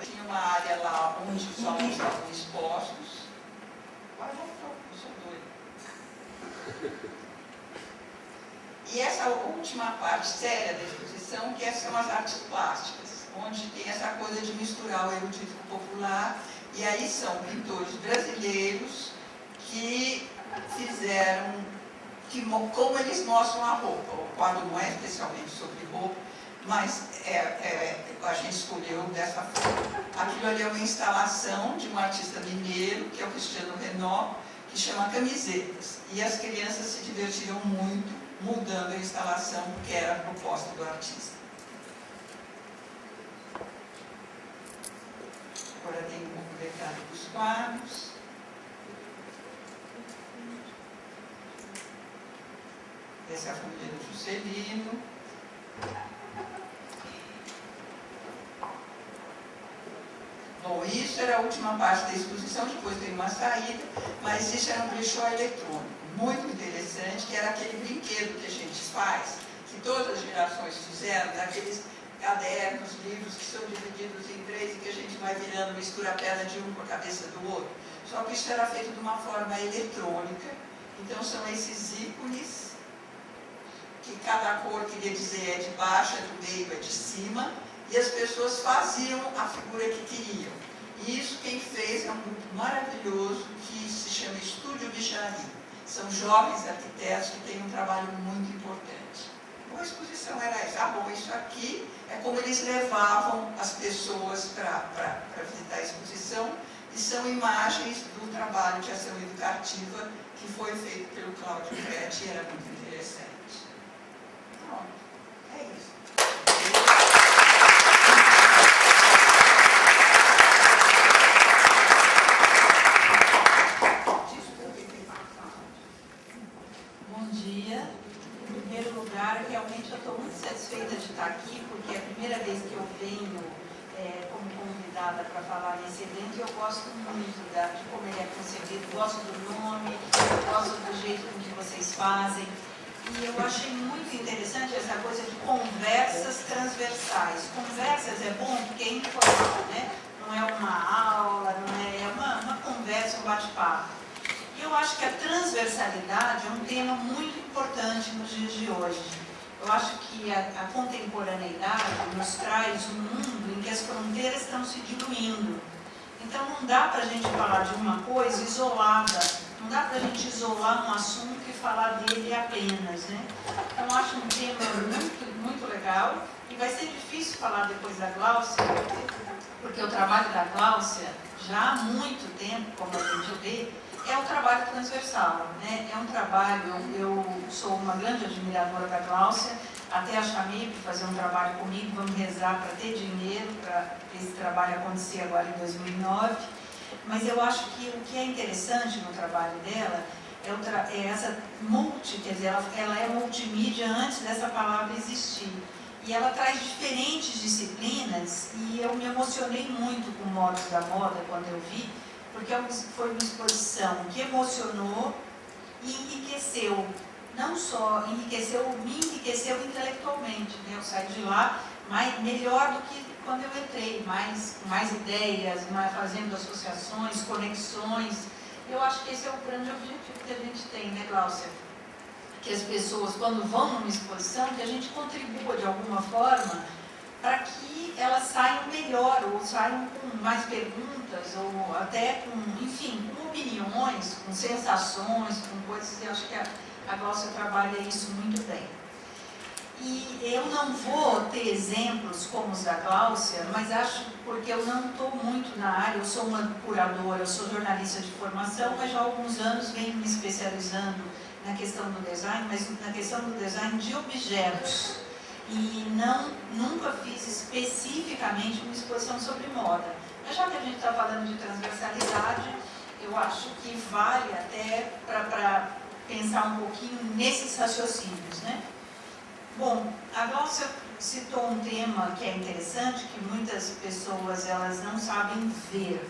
Tinha uma área lá onde os homens estavam expostos. Agora voltou, eu sou doida. E essa última parte séria da exposição, que são as artes plásticas, onde tem essa coisa de misturar o erudito com o popular, e aí são pintores brasileiros que fizeram, como eles mostram a roupa. O quadro não é especialmente sobre roupa, mas a gente escolheu dessa forma. Aquilo ali é uma instalação de um artista mineiro, que é o Cristiano Renault, que chama Camisetas. E as crianças se divertiram muito mudando a instalação, porque era a proposta do artista. Agora tem um pouco de detalhe dos quadros. Essa é a família do Juscelino. Bom, isso era a última parte da exposição, depois tem uma saída, mas isso era um brechó eletrônico, muito interessante, que era aquele brinquedo que a gente faz, que todas as gerações fizeram, daqueles cadernos, livros que são divididos em três e que a gente vai virando, mistura a perna de um com a cabeça do outro. Só que isso era feito de uma forma eletrônica, então são esses ícones que cada cor queria dizer é de baixo, é do meio, é de cima, e as pessoas faziam a figura que queriam. E isso quem fez é um grupo maravilhoso que se chama Estúdio Bichari. São jovens arquitetos que têm um trabalho muito importante. Então a exposição era essa. Bom, isso aqui é como eles levavam as pessoas para visitar a exposição, e são imagens do trabalho de ação educativa que foi feito pelo Cláudio Fretti, era muito interessante. Pronto, é isso. Bom dia. Em primeiro lugar, realmente eu estou muito satisfeita de estar aqui, porque é a primeira vez que eu venho como convidada para falar nesse evento, e eu gosto muito de como ele é concebido, gosto do nome, gosto do jeito com que vocês fazem. E eu achei muito interessante essa coisa de conversas transversais. Conversas é bom porque é informal, né? Não é uma aula, não é uma conversa, um bate-papo. E eu acho que a transversalidade é um tema muito importante nos dias de hoje. Eu acho que a contemporaneidade nos traz um mundo em que as fronteiras estão se diluindo. Então não dá para a gente falar de uma coisa isolada, não dá para a gente isolar um assunto e falar dele apenas, né? Então eu acho um tema muito, muito legal, e vai ser difícil falar depois da Gláucia, porque o trabalho da Gláucia, já há muito tempo, como a gente vê, é um trabalho transversal, né? É um trabalho, eu sou uma grande admiradora da Gláucia, até a chamei para fazer um trabalho comigo, vamos rezar para ter dinheiro, para esse trabalho acontecer agora em 2009, mas eu acho que o que é interessante no trabalho dela é essa quer dizer, ela é multimídia antes dessa palavra existir. E ela traz diferentes disciplinas, e eu me emocionei muito com Modos da Moda quando eu vi, porque foi uma exposição que emocionou e enriqueceu. Não só enriqueceu, me enriqueceu intelectualmente, né? Eu saí de lá melhor do que quando eu entrei, com mais ideias, fazendo associações, conexões. Eu acho que esse é o grande objetivo que a gente tem, né, Gláucia? Que as pessoas, quando vão numa exposição, que a gente contribua de alguma forma para que elas saiam melhor, ou saiam com mais perguntas, ou até com, enfim, com opiniões, com sensações, com coisas. Eu acho que a Gláucia trabalha isso muito bem. E eu não vou ter exemplos como os da Gláucia, mas acho, porque eu não estou muito na área, eu sou uma curadora, eu sou jornalista de formação, mas já há alguns anos venho me especializando na questão do design, mas na questão do design de objetos. E nunca fiz especificamente uma exposição sobre moda. Mas já que a gente está falando de transversalidade, eu acho que vale até para pensar um pouquinho nesses raciocínios, né? Bom, a Gláucia citou um tema que é interessante, que muitas pessoas elas não sabem ver.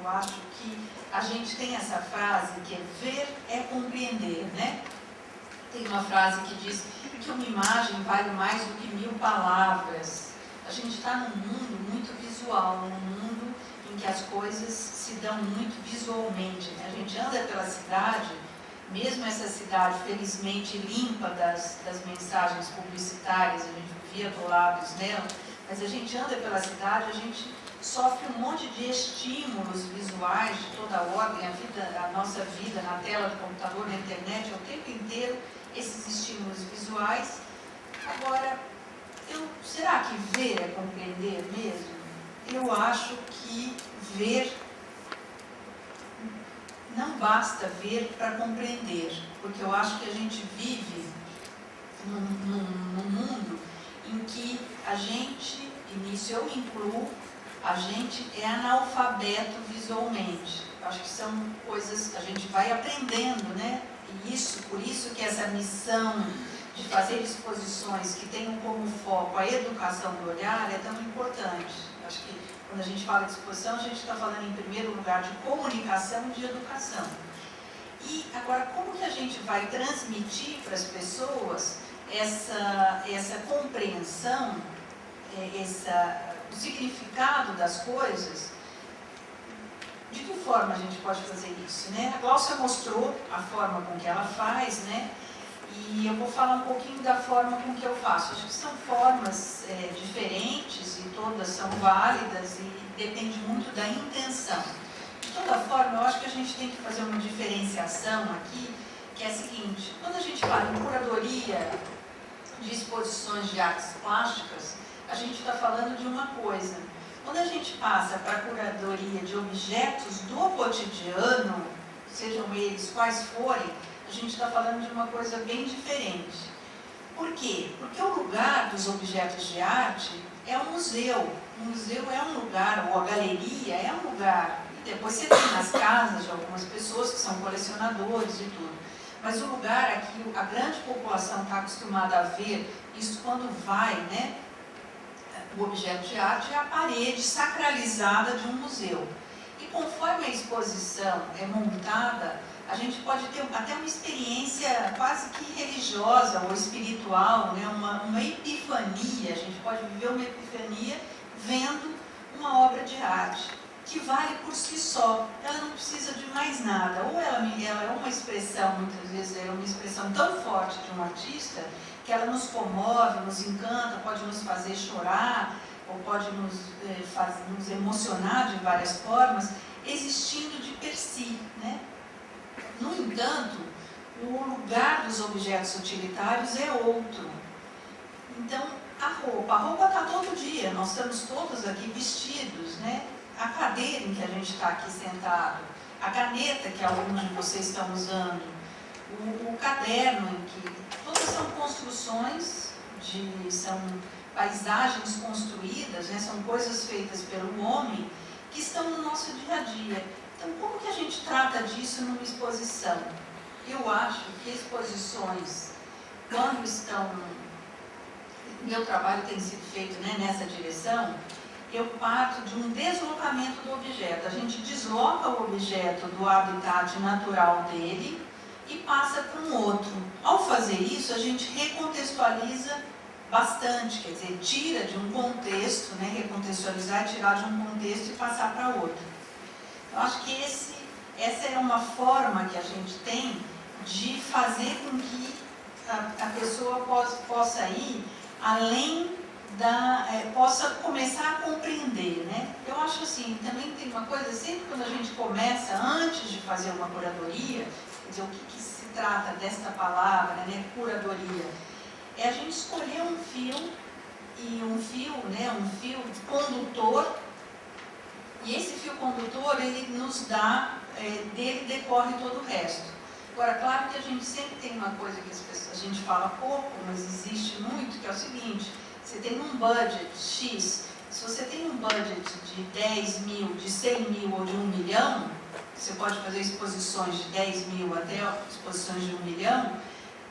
Eu acho que a gente tem essa frase que é ver é compreender, né? Tem uma frase que diz que uma imagem vale mais do que 1000 palavras. A gente está num mundo muito visual, num mundo em que as coisas se dão muito visualmente, né? A gente anda pela cidade, mesmo essa cidade felizmente limpa das mensagens publicitárias, a gente vivia atolados nela, mas a gente anda pela cidade, a gente sofre um monte de estímulos visuais de toda ordem, a nossa vida na tela do computador, na internet, o tempo inteiro, esses estímulos visuais. Agora, será que ver é compreender mesmo? Eu acho que ver, não basta ver para compreender, porque eu acho que a gente vive num mundo em que a gente, e nisso eu incluo, a gente é analfabeto visualmente. Acho que são coisas que a gente vai aprendendo, né? E por isso que essa missão de fazer exposições que tenham como foco a educação do olhar é tão importante. Acho que quando a gente fala de exposição, a gente está falando em primeiro lugar de comunicação e de educação. E agora, como que a gente vai transmitir para as pessoas essa compreensão, o significado das coisas? De que forma a gente pode fazer isso, né? A Gláucia mostrou a forma com que ela faz, né? E eu vou falar um pouquinho da forma com que eu faço. Acho que são formas diferentes e todas são válidas e depende muito da intenção. De toda forma, eu acho que a gente tem que fazer uma diferenciação aqui, que é a seguinte: quando a gente fala em curadoria de exposições de artes plásticas, a gente está falando de uma coisa. Quando a gente passa para a curadoria de objetos do cotidiano, sejam eles quais forem, a gente está falando de uma coisa bem diferente. Por quê? Porque o lugar dos objetos de arte é um museu. O museu é um lugar, ou a galeria é um lugar. E depois você tem nas casas de algumas pessoas que são colecionadores e tudo. Mas o lugar aqui, a grande população está acostumada a ver isso quando vai, né? O objeto de arte é a parede sacralizada de um museu. E conforme a exposição é montada, a gente pode ter até uma experiência quase que religiosa ou espiritual, né? uma epifania. A gente pode viver uma epifania vendo uma obra de arte, que vale por si só. Ela não precisa de mais nada. Ou ela é uma expressão, muitas vezes é uma expressão tão forte de um artista, que ela nos comove, nos encanta, pode nos fazer chorar, ou pode nos emocionar de várias formas, existindo de per si, né? No entanto, o lugar dos objetos utilitários é outro. Então, a roupa está todo dia, nós estamos todos aqui vestidos, né? A cadeira em que a gente está aqui sentado, a caneta que alguns de vocês estão usando, o caderno em que todas são construções, são paisagens construídas, né? São coisas feitas pelo homem que estão no nosso dia a dia. Então, como que a gente trata disso numa exposição? Eu acho que exposições, quando estão... Meu trabalho tem sido feito, né, nessa direção. Eu parto de um deslocamento do objeto. A gente desloca o objeto do habitat natural dele e passa para um outro. Ao fazer isso, a gente recontextualiza bastante, quer dizer, tira de um contexto, né, recontextualizar é tirar de um contexto e passar para outro. Eu acho que essa é uma forma que a gente tem de fazer com que a pessoa possa ir além possa começar a compreender, né? Eu acho assim, também tem uma coisa, sempre quando a gente começa, antes de fazer uma curadoria, quer dizer, o que se trata desta palavra, né, curadoria, é a gente escolher um fio, né, um fio condutor, e esse fio condutor, ele nos dá, dele decorre todo o resto. Agora, claro que a gente sempre tem uma coisa que a gente fala pouco, mas existe muito, que é o seguinte: você tem um budget X, se você tem um budget de 10 mil, de 100 mil ou de 1 milhão, você pode fazer exposições de 10 mil até exposições de 1 milhão,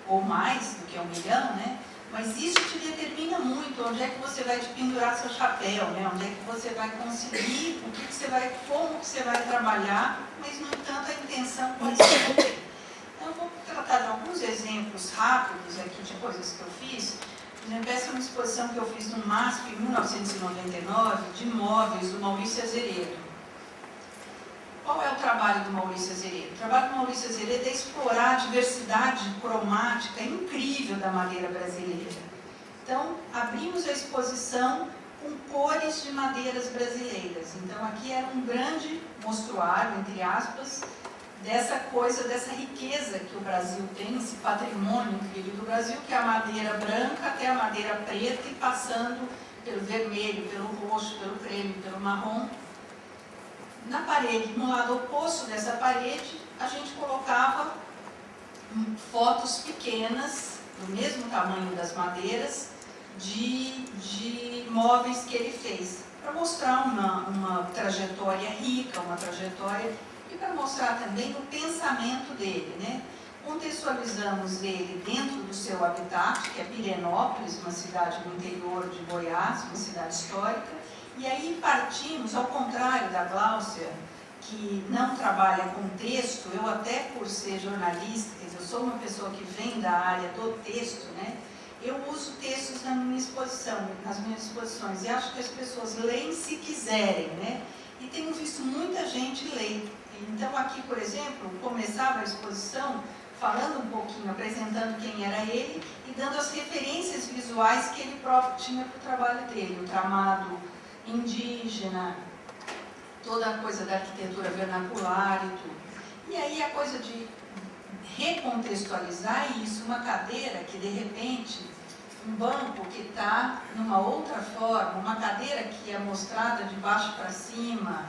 ou mais do que 1 milhão, né? Mas isso te determina muito onde é que você vai te pendurar seu chapéu, né? Onde é que você vai conseguir, como que você vai trabalhar, mas no entanto a intenção pode ser. Então eu vou tratar de alguns exemplos rápidos aqui de coisas que eu fiz. Por exemplo, essa é uma exposição que eu fiz no MASP em 1999, de móveis do Maurício Azeredo. Qual é o trabalho do Maurício Azeredo? O trabalho do Maurício Azeredo é explorar a diversidade cromática incrível da madeira brasileira. Então, abrimos a exposição com cores de madeiras brasileiras. Então, aqui era um grande mostruário, entre aspas, dessa riqueza que o Brasil tem, esse patrimônio incrível do Brasil, que é a madeira branca até a madeira preta e passando pelo vermelho, pelo roxo, pelo creme, pelo marrom. Na parede, no lado oposto dessa parede, a gente colocava fotos pequenas, do mesmo tamanho das madeiras, de móveis que ele fez, para mostrar uma trajetória rica, uma trajetória, e para mostrar também o pensamento dele, né? Contextualizamos ele dentro do seu habitat, que é Pirenópolis, uma cidade no interior de Goiás, uma cidade histórica. E aí partimos, ao contrário da Gláucia, que não trabalha com texto. Eu até, por ser jornalista, quer dizer, eu sou uma pessoa que vem da área do texto, né? Eu uso textos na minha exposição, nas minhas exposições, e acho que as pessoas leem se quiserem, né? E tenho visto muita gente ler. Então aqui, por exemplo, começava a exposição falando um pouquinho, apresentando quem era ele e dando as referências visuais que ele próprio tinha para o trabalho dele, o tramado indígena, toda a coisa da arquitetura vernacular e tudo. E aí a coisa de recontextualizar isso, uma cadeira que de repente, um banco que está numa outra forma, uma cadeira que é mostrada de baixo para cima,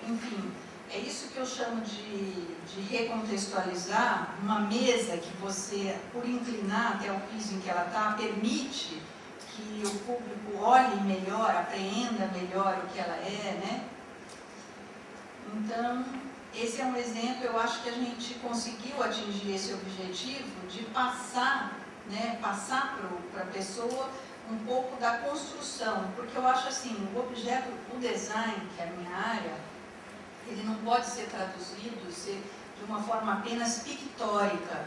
enfim, é isso que eu chamo de recontextualizar, uma mesa que você, por inclinar até o piso em que ela está, permite que o público olhe melhor, apreenda melhor o que ela é, né? Então, esse é um exemplo, eu acho que a gente conseguiu atingir esse objetivo de passar, né, passar para a pessoa um pouco da construção, porque eu acho assim, o objeto, o design, que é a minha área, ele não pode ser traduzido de uma forma apenas pictórica,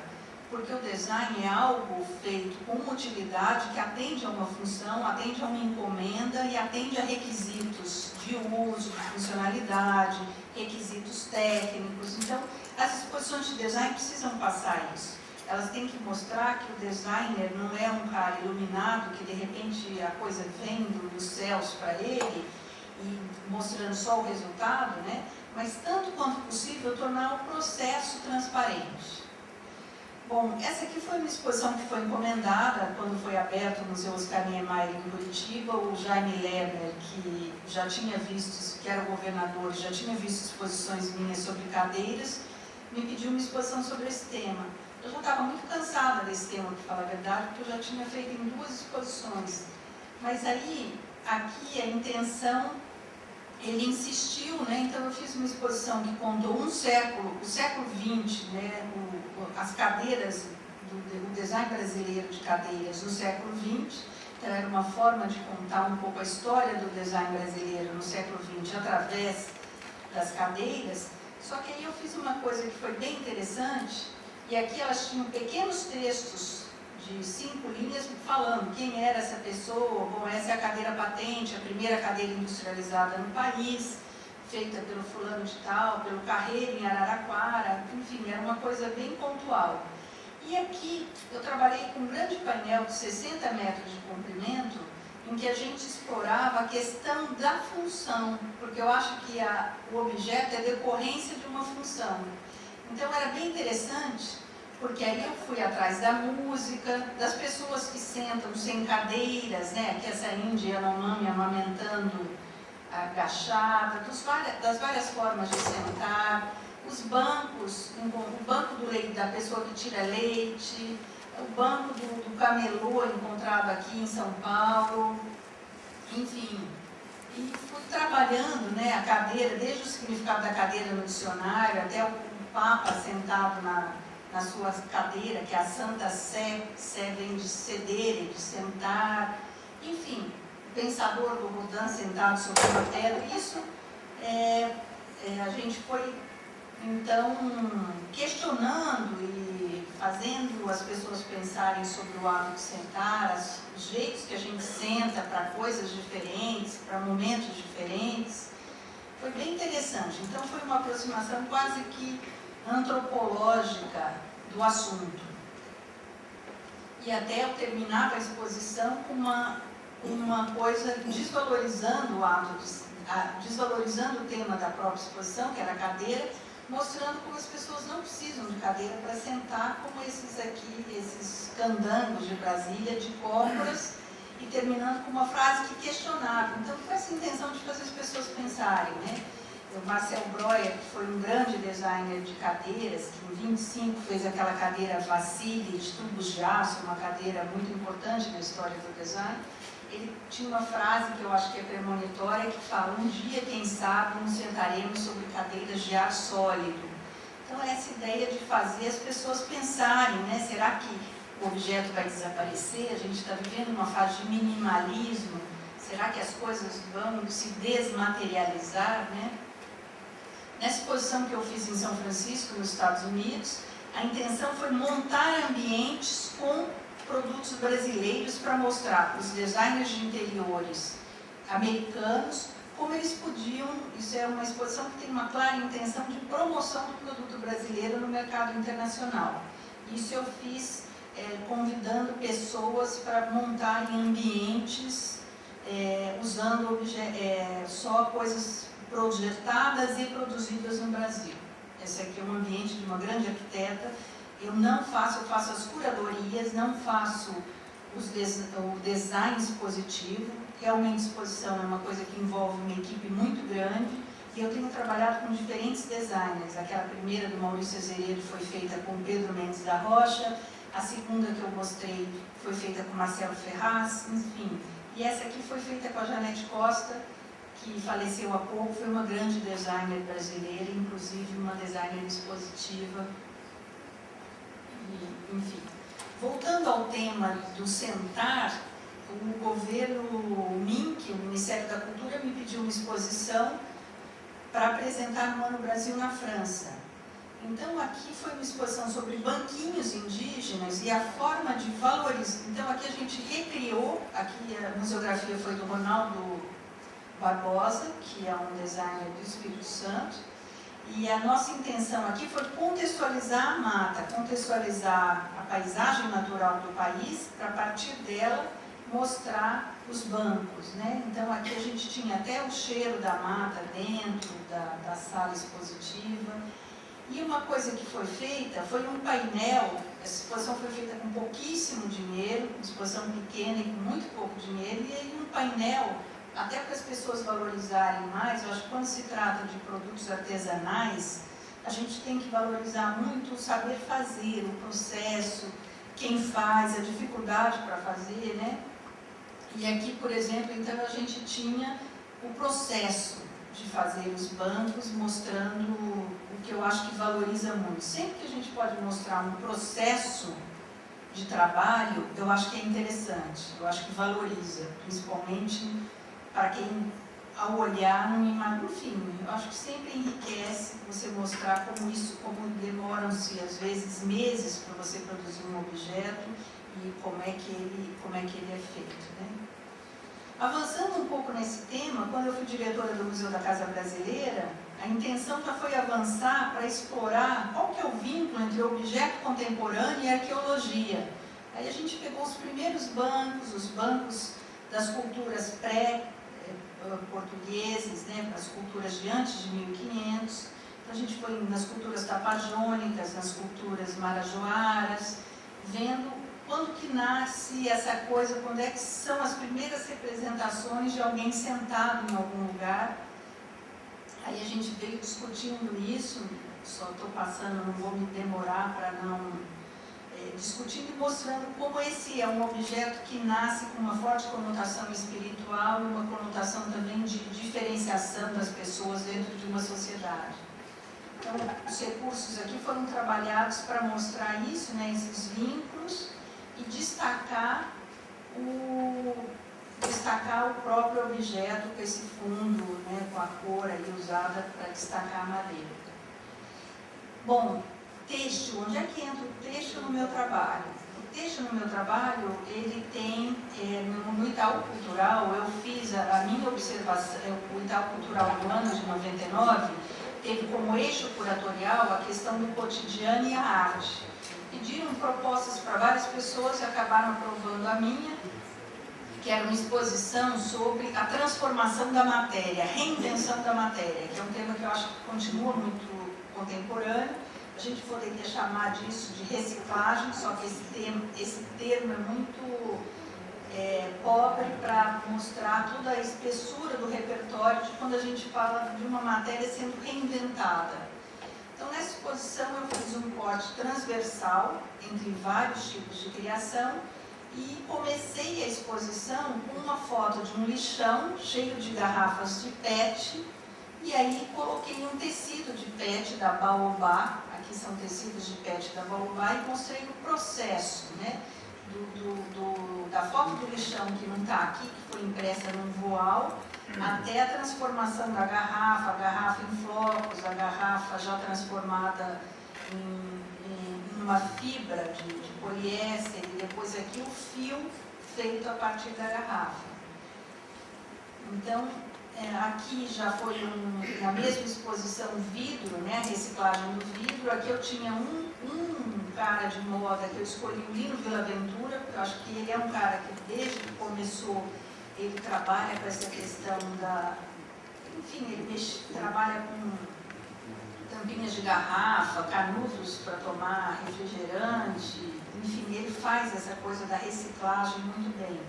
porque o design é algo feito com uma utilidade que atende a uma função, atende a uma encomenda e atende a requisitos de uso, de funcionalidade, requisitos técnicos. Então, as exposições de design precisam passar isso. Elas têm que mostrar que o designer não é um cara iluminado, que de repente a coisa vem dos céus para ele, e mostrando só o resultado, né? Mas tanto quanto possível tornar o processo transparente. Bom, essa aqui foi uma exposição que foi encomendada quando foi aberto o Museu Oscar Niemeyer em Curitiba. O Jaime Lerner, que já tinha visto, que era o governador, já tinha visto exposições minhas sobre cadeiras, me pediu uma exposição sobre esse tema. Eu já estava muito cansada desse tema, para falar a verdade, porque eu já tinha feito em 2 exposições. Mas aí, aqui a intenção, ele insistiu, né? Então eu fiz uma exposição que contou um século, o século XX, né? As cadeiras, o design brasileiro de cadeiras no século XX. Então era uma forma de contar um pouco a história do design brasileiro no século XX através das cadeiras. Só que aí eu fiz uma coisa que foi bem interessante, e aqui elas tinham pequenos textos de 5 linhas falando quem era essa pessoa. Bom, essa é a cadeira patente, a primeira cadeira industrializada no país, feita pelo fulano de tal, pelo Carreiro em Araraquara, enfim, era uma coisa bem pontual. E aqui eu trabalhei com um grande painel de 60 metros de comprimento, em que a gente explorava a questão da função, porque eu acho que o objeto é decorrência de uma função. Então era bem interessante, porque aí eu fui atrás da música, das pessoas que sentam sem cadeiras, né? Que essa índia Yanomami amamentando agachada, das várias formas de sentar, os bancos, o banco do leite, da pessoa que tira leite, o banco do camelô encontrado aqui em São Paulo, enfim. E fui trabalhando, né, a cadeira, desde o significado da cadeira no dicionário, até o Papa sentado na sua cadeira, que é a Santa Sé, Sé vem de sedere, de sentar, enfim, o pensador do Rodin sentado sobre uma pedra. Isso a gente foi, então, questionando e fazendo as pessoas pensarem sobre o ato de sentar, os jeitos que a gente senta para coisas diferentes, para momentos diferentes. Foi bem interessante. Então, foi uma aproximação quase que antropológica do assunto. E até eu terminava a exposição com uma coisa desvalorizando o ato, desvalorizando o tema da própria exposição, que era a cadeira, mostrando como as pessoas não precisam de cadeira para sentar, como esses aqui, esses candangos de Brasília, de cócoras, e terminando com uma frase que questionava. Então, foi essa intenção de fazer as pessoas pensarem, né? O Marcel Breuer, que foi um grande designer de cadeiras, que em 25 fez aquela cadeira Vassili de tubos de aço, uma cadeira muito importante na história do design, ele tinha uma frase que eu acho que é premonitória, que fala: um dia, quem sabe, nos sentaremos sobre cadeiras de ar sólido. Então, essa ideia de fazer as pessoas pensarem, né? Será que o objeto vai desaparecer? A gente está vivendo uma fase de minimalismo. Será que as coisas vão se desmaterializar, né? Nessa exposição que eu fiz em São Francisco, nos Estados Unidos, a intenção foi montar ambientes com produtos brasileiros para mostrar para os designers de interiores americanos como eles podiam, isso é uma exposição que tem uma clara intenção de promoção do produto brasileiro no mercado internacional. Isso eu fiz convidando pessoas para montarem ambientes usando só coisas projetadas e produzidas no Brasil. Esse aqui é um ambiente de uma grande arquiteta. Eu faço as curadorias, não faço o design expositivo. Realmente, exposição é uma coisa que envolve uma equipe muito grande. E eu tenho trabalhado com diferentes designers. Aquela primeira do Maurício Azeredo foi feita com Pedro Mendes da Rocha. A segunda que eu mostrei foi feita com Marcelo Ferraz, enfim. E essa aqui foi feita com a Janete Costa, que faleceu há pouco, foi uma grande designer brasileira, inclusive uma designer expositiva. E, enfim. Voltando ao tema do sentar, o governo MINC, o Ministério da Cultura, me pediu uma exposição para apresentar no Ano Brasil na França. Então, aqui foi uma exposição sobre banquinhos indígenas e a forma de valorizar. Então, aqui a gente recriou, aqui a museografia foi do Ronaldo Barbosa, que é um designer do Espírito Santo, e a nossa intenção aqui foi contextualizar a mata, contextualizar a paisagem natural do país, para a partir dela mostrar os bancos, né? Então, aqui a gente tinha até o cheiro da mata dentro da sala expositiva. E uma coisa que foi feita foi um painel. Essa exposição foi feita com pouquíssimo dinheiro, uma exposição pequena e com muito pouco dinheiro, e aí um painel, até para as pessoas valorizarem mais. Eu acho que quando se trata de produtos artesanais, a gente tem que valorizar muito o saber fazer, o processo, quem faz, a dificuldade para fazer, né? E aqui, por exemplo, então a gente tinha o processo de fazer os bancos, mostrando o que eu acho que valoriza muito. Sempre que a gente pode mostrar um processo de trabalho, eu acho que é interessante, eu acho que valoriza, principalmente para quem, ao olhar, não imagina. Enfim, eu acho que sempre enriquece você mostrar como demoram-se, às vezes, meses para você produzir um objeto e como é que ele é feito, né? Avançando um pouco nesse tema, quando eu fui diretora do Museu da Casa Brasileira, a intenção já foi avançar para explorar qual que é o vínculo entre o objeto contemporâneo e a arqueologia. Aí a gente pegou os primeiros bancos, os bancos das culturas pré-portugueses, né, as culturas de antes de 1500. Então a gente foi nas culturas tapajônicas, nas culturas marajoaras, vendo quando que nasce essa coisa, quando é que são as primeiras representações de alguém sentado em algum lugar. Aí a gente veio discutindo isso, só estou passando, não vou me demorar para não... discutindo e mostrando como esse é um objeto que nasce com uma forte conotação espiritual e uma conotação também de diferenciação das pessoas dentro de uma sociedade. Então, os recursos aqui foram trabalhados para mostrar isso, né, esses vínculos, e destacar o próprio objeto com esse fundo, né, com a cor aí usada para destacar a madeira. Bom, têxtil, onde é que entra o têxtil no meu trabalho? O têxtil no meu trabalho, ele tem, no Itaú Cultural, eu fiz a minha observação, o Itaú Cultural no ano de 99, teve como eixo curatorial a questão do cotidiano e a arte. Pediram propostas para várias pessoas e acabaram aprovando a minha, que era uma exposição sobre a transformação da matéria, a reinvenção da matéria, que é um tema que eu acho que continua muito contemporâneo. A gente poderia chamar disso de reciclagem, só que esse termo é muito pobre para mostrar toda a espessura do repertório de quando a gente fala de uma matéria sendo reinventada. Então, nessa exposição, eu fiz um corte transversal entre vários tipos de criação e comecei a exposição com uma foto de um lixão cheio de garrafas de PET, e aí coloquei um tecido de PET da Baobá, aqui são tecidos de PET da Baobá, e mostrei o processo, né, da foto do lixão que não está aqui, que foi impressa num voal, até a transformação da garrafa, a garrafa em flocos, a garrafa já transformada em uma fibra de poliéster, e depois aqui o fio feito a partir da garrafa. Então, aqui já foi na mesma exposição vidro, né, reciclagem do vidro. Aqui eu tinha um cara de moda que eu escolhi, o Lino Villaventura, porque eu acho que ele é um cara que desde que começou, ele trabalha com essa questão da... Enfim, ele trabalha com tampinhas de garrafa, canudos para tomar refrigerante, enfim, ele faz essa coisa da reciclagem muito bem.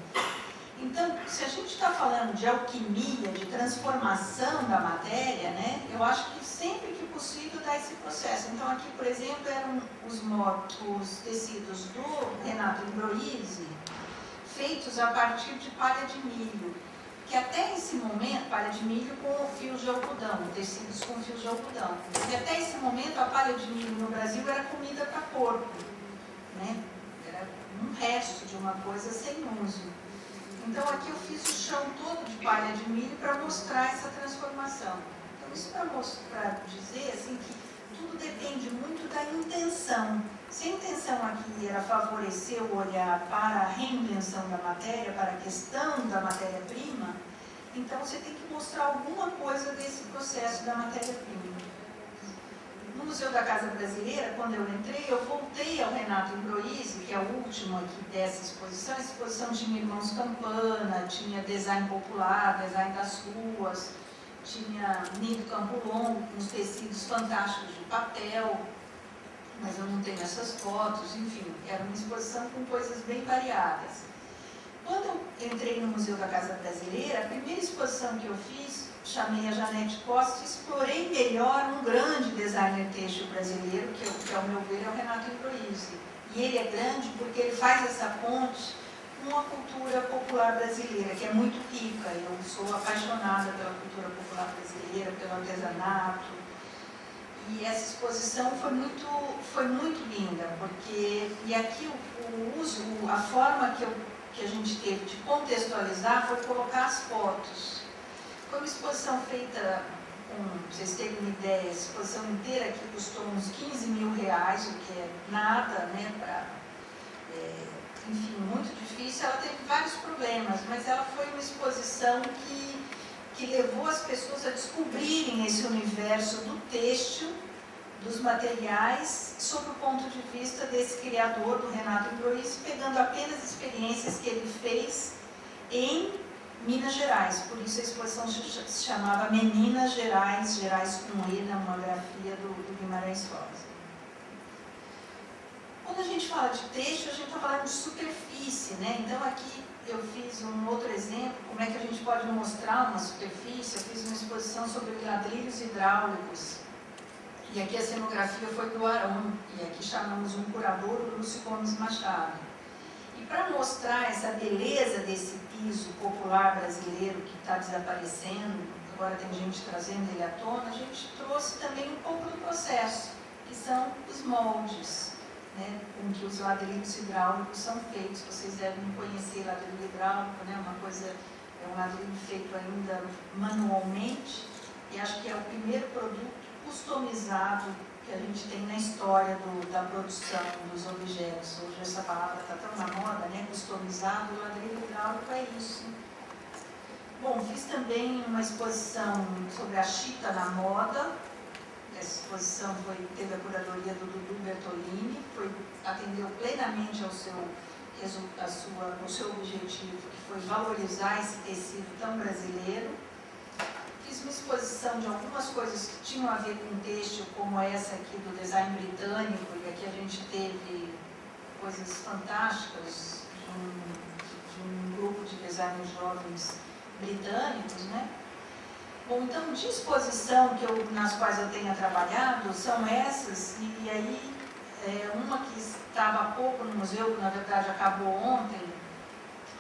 Então, se a gente está falando de alquimia, de transformação da matéria, né, eu acho que sempre que possível dá esse processo. Então, aqui, por exemplo, eram os tecidos do Renato Ambroisi, feitos a partir de palha de milho, que até esse momento, palha de milho com fios de algodão, tecidos com fios de algodão, e até esse momento a palha de milho no Brasil era comida para porco, né? Era um resto de uma coisa sem uso. Então aqui eu fiz o chão todo de palha de milho para mostrar essa transformação. Então isso para dizer assim, que tudo depende muito da intenção. Se a intenção aqui era favorecer o olhar para a reinvenção da matéria, para a questão da matéria-prima, então você tem que mostrar alguma coisa desse processo da matéria-prima. No Museu da Casa Brasileira, quando eu entrei, eu voltei ao Renato Ambroisi, que é o último aqui dessa exposição. A exposição tinha Irmãos Campana, tinha design popular, design das ruas, tinha Nido Campo Longo, com os tecidos fantásticos de papel, mas eu não tenho essas fotos, enfim, era uma exposição com coisas bem variadas. Quando eu entrei no Museu da Casa Brasileira, a primeira exposição que eu fiz, chamei a Janete Costa e explorei melhor um grande designer têxtil brasileiro, que ao meu ver é o Renato Ambroisi. E ele é grande porque ele faz essa ponte com a cultura popular brasileira, que é muito rica. Eu sou apaixonada pela cultura popular brasileira, pelo artesanato. E essa exposição foi muito linda, porque, e aqui o uso, a forma que a gente teve de contextualizar foi colocar as fotos. Foi uma exposição feita, pra vocês terem uma ideia, a exposição inteira aqui custou uns 15 mil reais, o que é nada, né, enfim, muito difícil. Ela teve vários problemas, mas ela foi uma exposição que levou as pessoas a descobrirem esse universo do têxtil, dos materiais, sob o ponto de vista desse criador, do Renato Ambroisi, pegando apenas experiências que ele fez em Minas Gerais. Por isso a exposição se chamava Meninas Gerais, Gerais com E, na monografia do Guimarães Rosa. Quando a gente fala de têxtil, a gente está falando de superfície, né? Então aqui eu fiz um outro exemplo, como é que a gente pode mostrar uma superfície. Eu fiz uma exposição sobre ladrilhos hidráulicos. E aqui a cenografia foi do Arão, e aqui chamamos um curador, o Lúcio Gomes Machado. E para mostrar essa beleza desse piso popular brasileiro que está desaparecendo, agora tem gente trazendo ele à tona, a gente trouxe também um pouco do processo, que são os moldes, né, com que os ladrilhos hidráulicos são feitos. Vocês devem conhecer ladrilho hidráulico, né, é um ladrilho feito ainda manualmente, e acho que é o primeiro produto customizado que a gente tem na história da produção dos objetos. Hoje essa palavra está tão na moda, né? Customizado, o ladrilho hidráulico é isso. Bom, fiz também uma exposição sobre a chita na moda. Essa exposição teve a curadoria do Dudu Bertolini, atendeu plenamente ao seu objetivo, que foi valorizar esse tecido tão brasileiro. Fiz uma exposição de algumas coisas que tinham a ver com têxtil, como essa aqui do design britânico, e aqui a gente teve coisas fantásticas de um grupo de designers jovens britânicos, né? Bom, então, de exposição nas quais eu tenha trabalhado são essas, e aí uma que estava há pouco no museu, que na verdade acabou ontem,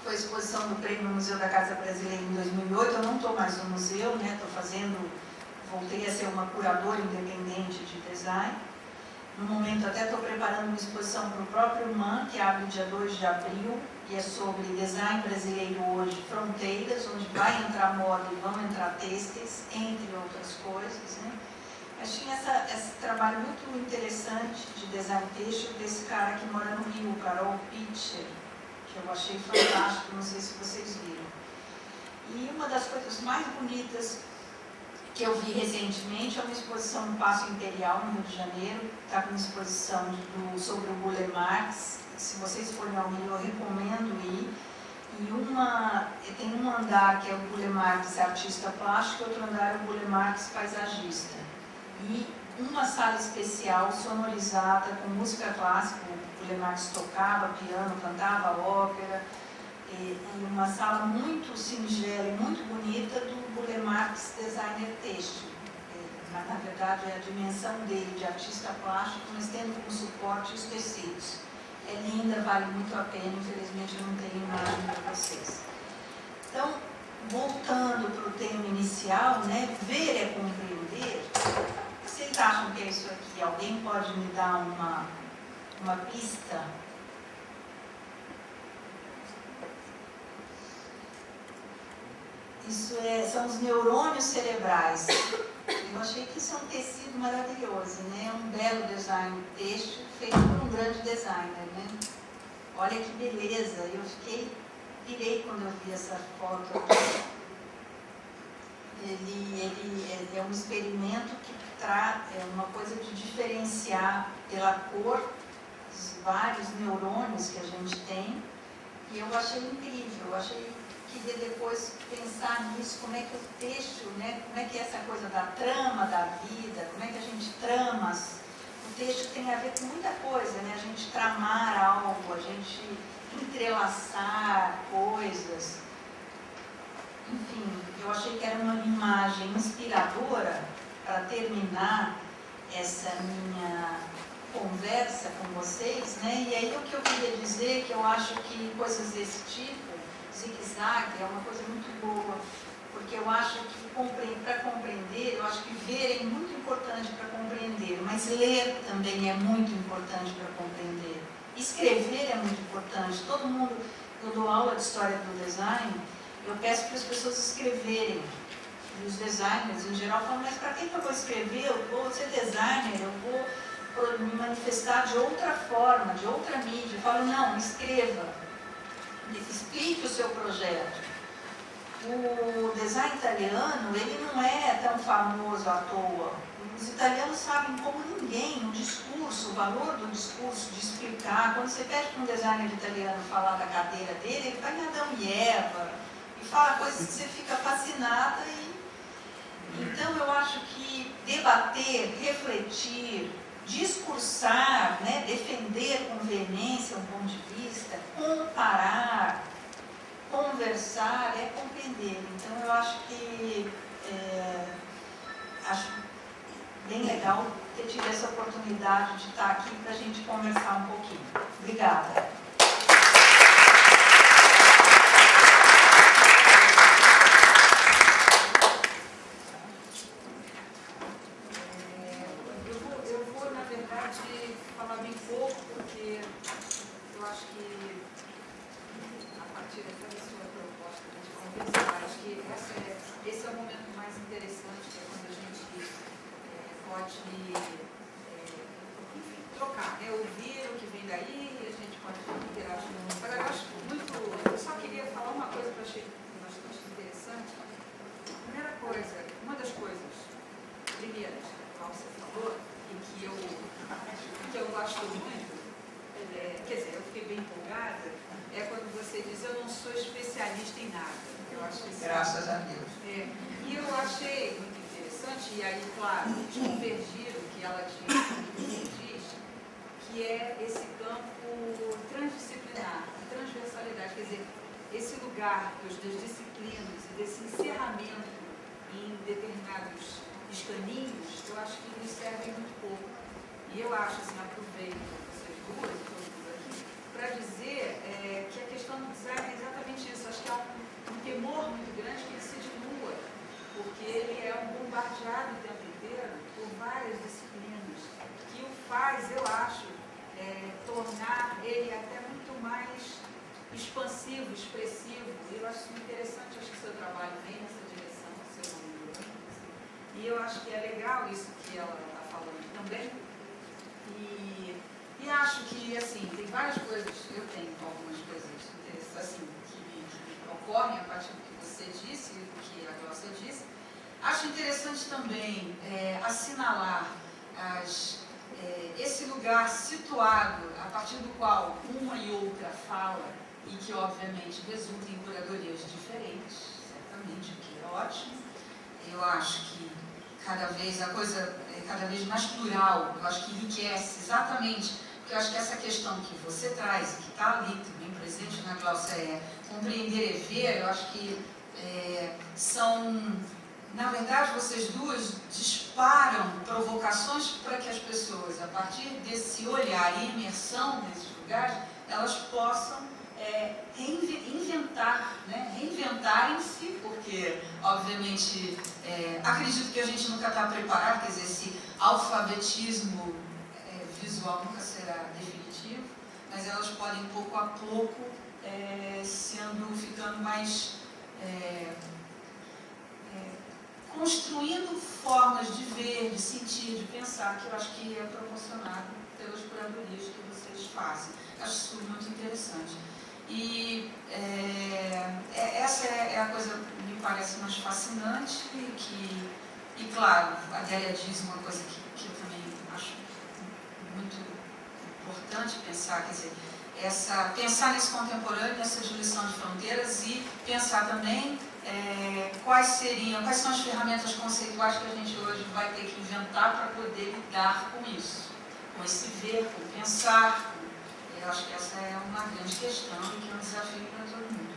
foi a exposição do Prêmio Museu da Casa Brasileira em 2008. Eu não estou mais no museu, né? Voltei a ser uma curadora independente de design. No momento até estou preparando uma exposição para o próprio MAN, que abre dia 2 de abril, e é sobre design brasileiro hoje, fronteiras, onde vai entrar moda e vão entrar têxteis, entre outras coisas, né? Mas tinha esse trabalho muito interessante de design têxtil desse cara que mora no Rio, Carol Pitcher, que eu achei fantástico, não sei se vocês viram. E uma das coisas mais bonitas que eu vi recentemente é uma exposição no Paço Imperial, no Rio de Janeiro. Está com uma exposição sobre o Burle Marx. Se vocês forem ao Rio, eu recomendo ir. E tem um andar que é o Burle Marx artista plástico, e outro andar é o Burle Marx paisagista. E uma sala especial sonorizada com música clássica. O Burle Marx tocava piano, cantava ópera. E uma sala muito singela e muito bonita do Burle Marx designer têxtil. Na verdade, é a dimensão dele de artista plástico, mas tendo como suporte os tecidos. É linda, vale muito a pena, infelizmente eu não tenho imagem para vocês. Então, voltando para o tema inicial, né, ver é compreender. Vocês acham que é isso aqui? Alguém pode me dar uma pista? Isso são os neurônios cerebrais. Eu achei que isso é um tecido maravilhoso, né? É um belo design têxtil feito por um grande designer, né? Olha que beleza! Eu pirei quando eu vi essa foto. Ele é um experimento que é uma coisa de diferenciar pela cor os vários neurônios que a gente tem. E eu achei incrível, queria depois pensar nisso, como é que o têxtil, né, como é que é essa coisa da trama da vida, como é que a gente trama. O têxtil tem a ver com muita coisa, né, a gente tramar algo, a gente entrelaçar coisas. Enfim, eu achei que era uma imagem inspiradora para terminar essa minha conversa com vocês, né, e aí o que eu queria dizer é que eu acho que coisas desse tipo, zigue-zague, é uma coisa muito boa, porque eu acho que para compreender, eu acho que ver é muito importante para compreender, mas ler também é muito importante para compreender. Escrever é muito importante. Todo mundo, eu dou aula de história do design, eu peço para as pessoas escreverem. E os designers, em geral, falam, mas para que eu vou escrever? Eu vou ser designer, eu vou me manifestar de outra forma, de outra mídia. Eu falo, não, escreva. Explique o seu projeto. O design italiano, ele não é tão famoso à toa. Os italianos sabem como ninguém o discurso, o valor do discurso, de explicar. Quando você pede para um designer italiano falar da cadeira dele, ele vai em Adão e Eva e fala coisas que você fica fascinada. Então, eu acho que debater, refletir, discursar, né, defender com veemência um ponto de vista, comparar, conversar, é compreender. Então, eu acho que acho bem legal ter tido essa oportunidade de estar aqui para a gente conversar um pouquinho. Obrigada. Falar bem pouco, porque eu acho que a partir da sua proposta de conversar, acho que esse é o momento mais interessante, que é quando a gente pode trocar, né? Ouvir o que vem daí e a gente pode interagir. Agora, eu acho muito. Eu só queria falar uma coisa que eu achei bastante interessante. Primeira coisa, uma das coisas primeiras que você falou, e que eu gosto muito, quer dizer, eu fiquei bem empolgada, é quando você diz, eu não sou especialista em nada. Eu acho que Graças a Deus. E eu achei muito interessante, e aí, claro, convergir o que ela diz, que é esse campo transdisciplinar, transversalidade, quer dizer, esse lugar das disciplinas e desse encerramento em determinados escaninhos, eu acho que eles servem muito pouco. E eu acho, assim, aproveito vocês duas, todo mundo aqui, para dizer que a questão do design é exatamente isso. Acho que há um temor muito grande que ele se dilua, porque ele é um bombardeado o tempo inteiro por várias disciplinas, que o faz, eu acho, tornar ele até muito mais expansivo, expressivo. E eu acho isso interessante, acho que o seu trabalho vem nessa direção, o seu nome. E eu acho que é legal isso que ela está falando também. E acho que, assim, tem várias coisas, eu tenho algumas coisas interessantes, assim, que me ocorrem a partir do que você você disse, o que a Glaucia disse. Acho interessante também assinalar esse lugar situado a partir do qual uma e outra fala e que, obviamente, resulta em curadorias diferentes, certamente, o que é ótimo. Eu acho que cada vez a coisa é cada vez mais plural, eu acho que enriquece exatamente, porque eu acho que essa questão que você traz, que está ali também presente na Glaucia, compreender e ver, eu acho que são, na verdade, vocês duas disparam provocações para que as pessoas, a partir desse olhar e imersão nesses lugares, elas possam reinventarem-se, porque, obviamente, acredito que a gente nunca está preparado, quer dizer, esse alfabetismo visual nunca será definitivo, mas elas podem, pouco a pouco, ficando mais... construindo formas de ver, de sentir, de pensar, que eu acho que é proporcionado pelas curadorias que vocês fazem. Acho isso muito interessante. E essa é a coisa que me parece mais fascinante e claro, a Adélia diz uma coisa que eu também acho muito importante pensar, quer dizer, pensar nesse contemporâneo, nessa diluição de fronteiras e pensar também quais são as ferramentas conceituais que a gente hoje vai ter que inventar para poder lidar com isso, com esse ver, com pensar. Eu acho que essa é uma grande questão e que é um desafio para todo mundo.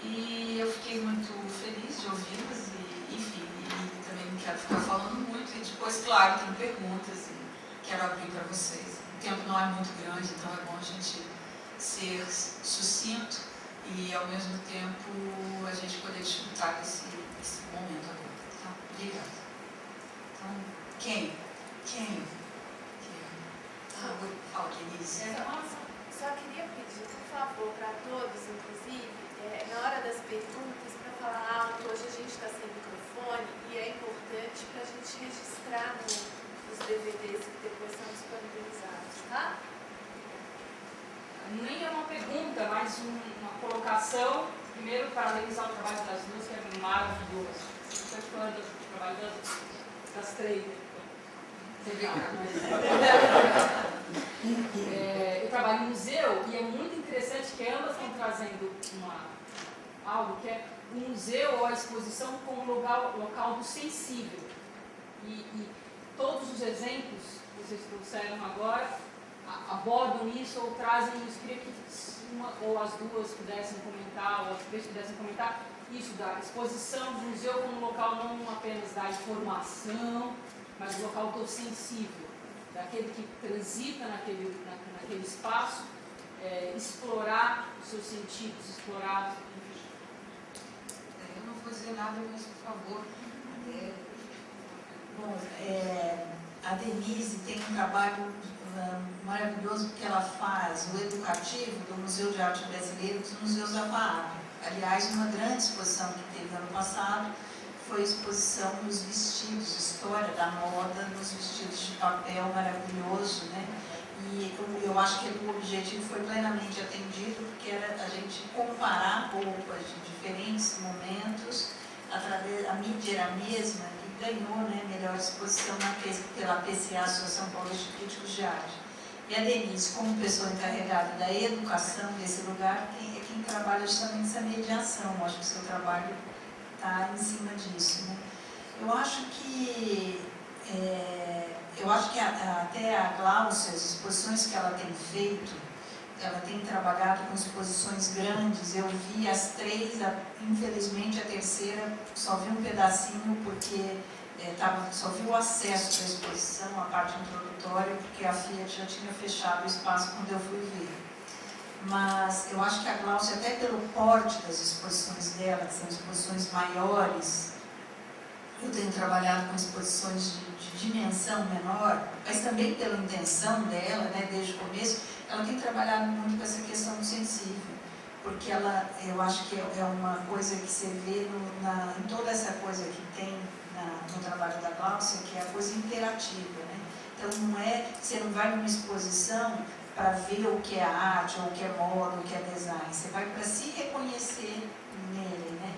E eu fiquei muito feliz de ouvi-las e, enfim, e também não quero ficar falando muito e depois, claro, tenho perguntas e quero abrir para vocês. O tempo não é muito grande, então é bom a gente ser sucinto e, ao mesmo tempo, a gente poder desfrutar desse momento agora. Tá? Obrigada. Então, quem? Fala, Denise. Só queria pedir, por favor, para todos, inclusive, na hora das perguntas, para falar alto. Hoje a gente está sem microfone e é importante para a gente registrar nos DVDs que depois são disponibilizados, tá? Nem é uma pergunta, mas uma colocação. Primeiro, parabenizar o trabalho das duas, que é maravilhoso. Estou falando do trabalho das três. Eu trabalho em museu e é muito interessante que ambas estão trazendo algo que é o museu ou a exposição como local do sensível. E todos os exemplos que vocês trouxeram agora abordam isso ou trazem isso. Queria que uma ou as duas pudessem comentar, ou as três pudessem comentar isso da exposição do museu como local não apenas da informação, mas o local do sensível, daquele que transita naquele espaço, explorar os seus sentidos, explorar... Eu não vou dizer nada, mas por favor. Bom, a Denise tem um trabalho maravilhoso porque ela faz o educativo do Museu de Arte Brasileira e dos Museus da FAAP. Aliás, uma grande exposição que teve ano passado foi a exposição dos vestidos, história da moda nos vestidos de papel, maravilhoso, né? E eu acho que o objetivo foi plenamente atendido, porque era a gente comparar roupas de diferentes momentos, através, a mídia era a mesma, e ganhou, né, melhor exposição pela PCA, Associação Paulista de Críticos de Arte. E a Denise, como pessoa encarregada da educação desse lugar, é quem trabalha justamente essa mediação. Eu acho que o seu trabalho está em cima disso, né? Eu acho que até a Glaucia, as exposições que ela tem feito, ela tem trabalhado com exposições grandes. Eu vi as três, infelizmente a terceira só vi um pedacinho porque só vi o acesso da exposição, a parte introdutória, porque a Fiat já tinha fechado o espaço quando eu fui ver. Mas eu acho que a Glaucia, até pelo porte das exposições dela, que são exposições maiores, eu tenho trabalhado com exposições de dimensão menor, mas também pela intenção dela, né, desde o começo, ela tem trabalhado muito com essa questão do sensível, porque eu acho que é uma coisa que você vê em toda essa coisa que tem no trabalho da Glaucia, que é a coisa interativa, né? Então você não vai numa exposição para ver o que é arte, ou o que é moda, ou o que é design, você vai para se reconhecer nele, né?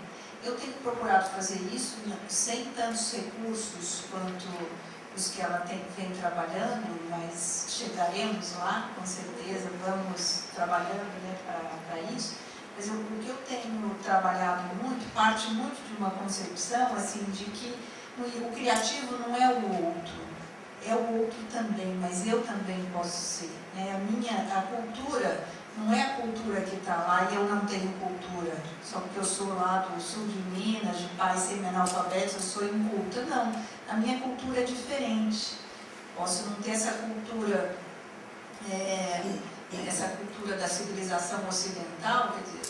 eu tenho procurado fazer isso sem tantos recursos quanto os que ela vem trabalhando, mas chegaremos lá, com certeza, vamos trabalhando, né, para isso. Mas o que eu tenho trabalhado muito, parte muito de uma concepção assim, de que o criativo não é o outro, é o outro também, mas eu também posso ser. Né? A cultura não é a cultura que está lá e eu não tenho cultura, só porque eu sou lá do sul de Minas, de pais semi-analfabetos, eu sou inculta. Não, a minha cultura é diferente. Posso não ter essa cultura, essa cultura da civilização ocidental. Quer dizer,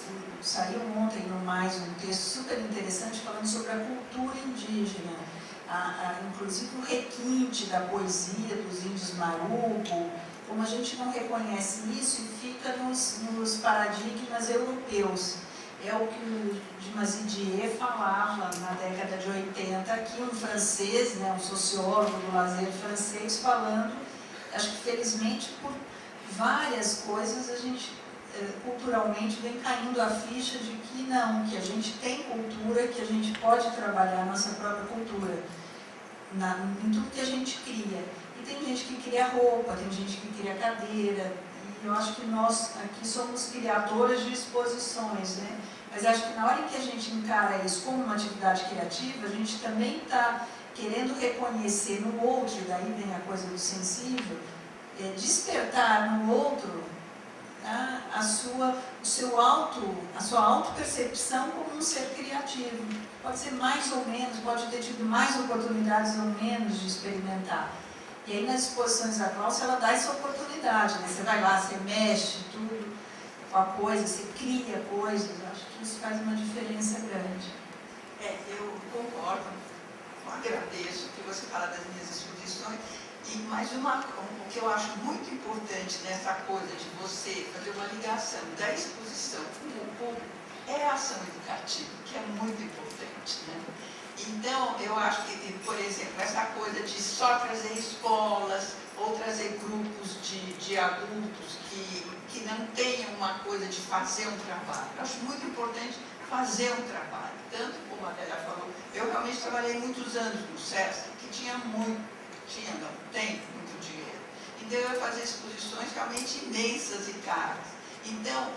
saiu ontem no Mais um texto super interessante falando sobre a cultura indígena, inclusive o requinte da poesia dos índios Marubo, como a gente não reconhece isso e fica nos paradigmas europeus. É o que o Dimas Didier falava na década de 80, aqui um francês, né, um sociólogo do lazer francês, falando, acho que felizmente por várias coisas a gente culturalmente vem caindo a ficha de que não, que a gente tem cultura, que a gente pode trabalhar a nossa própria cultura em tudo que a gente cria. E tem gente que cria roupa, tem gente que cria cadeira, e eu acho que nós aqui somos criadores de exposições, né? Mas acho que na hora em que a gente encara isso como uma atividade criativa, a gente também está querendo reconhecer no outro, e daí vem a coisa do sensível, despertar no outro a sua autopercepção como um ser criativo. Pode ser mais ou menos, pode ter tido mais oportunidades ou menos de experimentar. E aí nas exposições da Cláudia ela dá essa oportunidade, né? Você vai lá, você mexe tudo com a coisa, você cria coisas. Eu acho que isso faz uma diferença grande. Eu concordo, agradeço que você fala das minhas exposições. Mas o que eu acho muito importante nessa coisa de você fazer uma ligação da exposição com o público é a ação educativa, que é muito importante, né? Então, eu acho que, por exemplo, essa coisa de só trazer escolas ou trazer grupos de adultos que não tenham uma coisa de fazer um trabalho. Eu acho muito importante fazer um trabalho. Tanto como a Adélia falou, eu realmente trabalhei muitos anos no SESC, que tem muito dinheiro. Então, eu fazia exposições realmente imensas e caras. Então,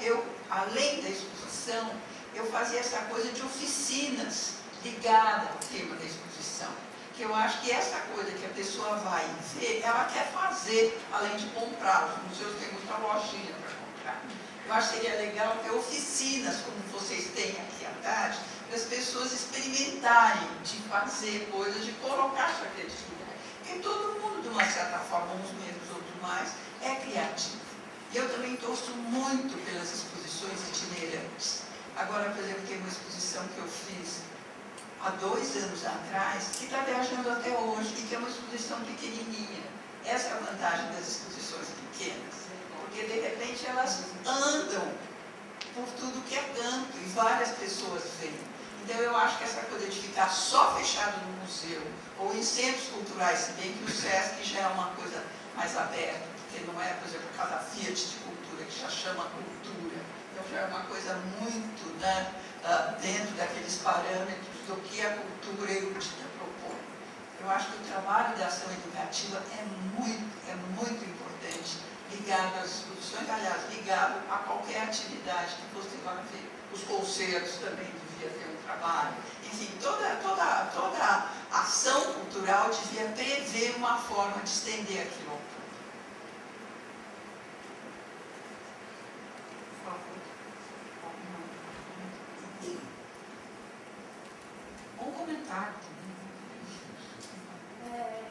além da exposição, eu fazia essa coisa de oficinas ligada ao tema da exposição. Que eu acho que essa coisa que a pessoa vai ver, ela quer fazer, além de comprar. Os museus têm muita lojinha para comprar. Eu acho que seria legal ter oficinas, como vocês têm aqui à tarde, para as pessoas experimentarem de fazer coisas, de colocar sua criatividade. Porque todo mundo, de uma certa forma, uns menos, outros mais, é criativo. E eu também torço muito pelas exposições itinerantes. Agora, por exemplo, tem uma exposição que eu fiz há 2 anos atrás, que está viajando até hoje, e que é uma exposição pequenininha. Essa é a vantagem das exposições pequenas, porque, de repente, elas andam por tudo que é canto, e várias pessoas vêm. Então, eu acho que essa coisa de ficar só fechado no museu, ou em centros culturais, se bem que o SESC já é uma coisa mais aberta, porque não é, por exemplo, cada Fiat de cultura, que já chama cultura. Então, já é uma coisa muito, né, dentro daqueles parâmetros do que a cultura erudita propõe. Eu acho que o trabalho da ação educativa é muito importante, ligado às exposições, aliás, ligado a qualquer atividade que você vai ver. Os concertos também devia ter um trabalho. Enfim, toda ação cultural devia prever uma forma de estender aquilo ao público. Por favor. Um comentário também.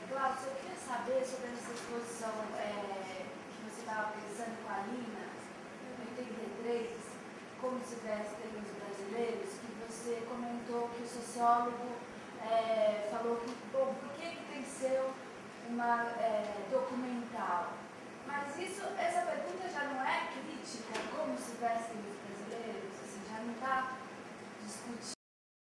Glaucio, eu queria saber sobre essa exposição que você estava pensando com a Lina, em 83, como se vestem os brasileiros, que você comentou que o sociólogo falou que, bom, por que tem que ser uma documental? Mas essa pergunta já não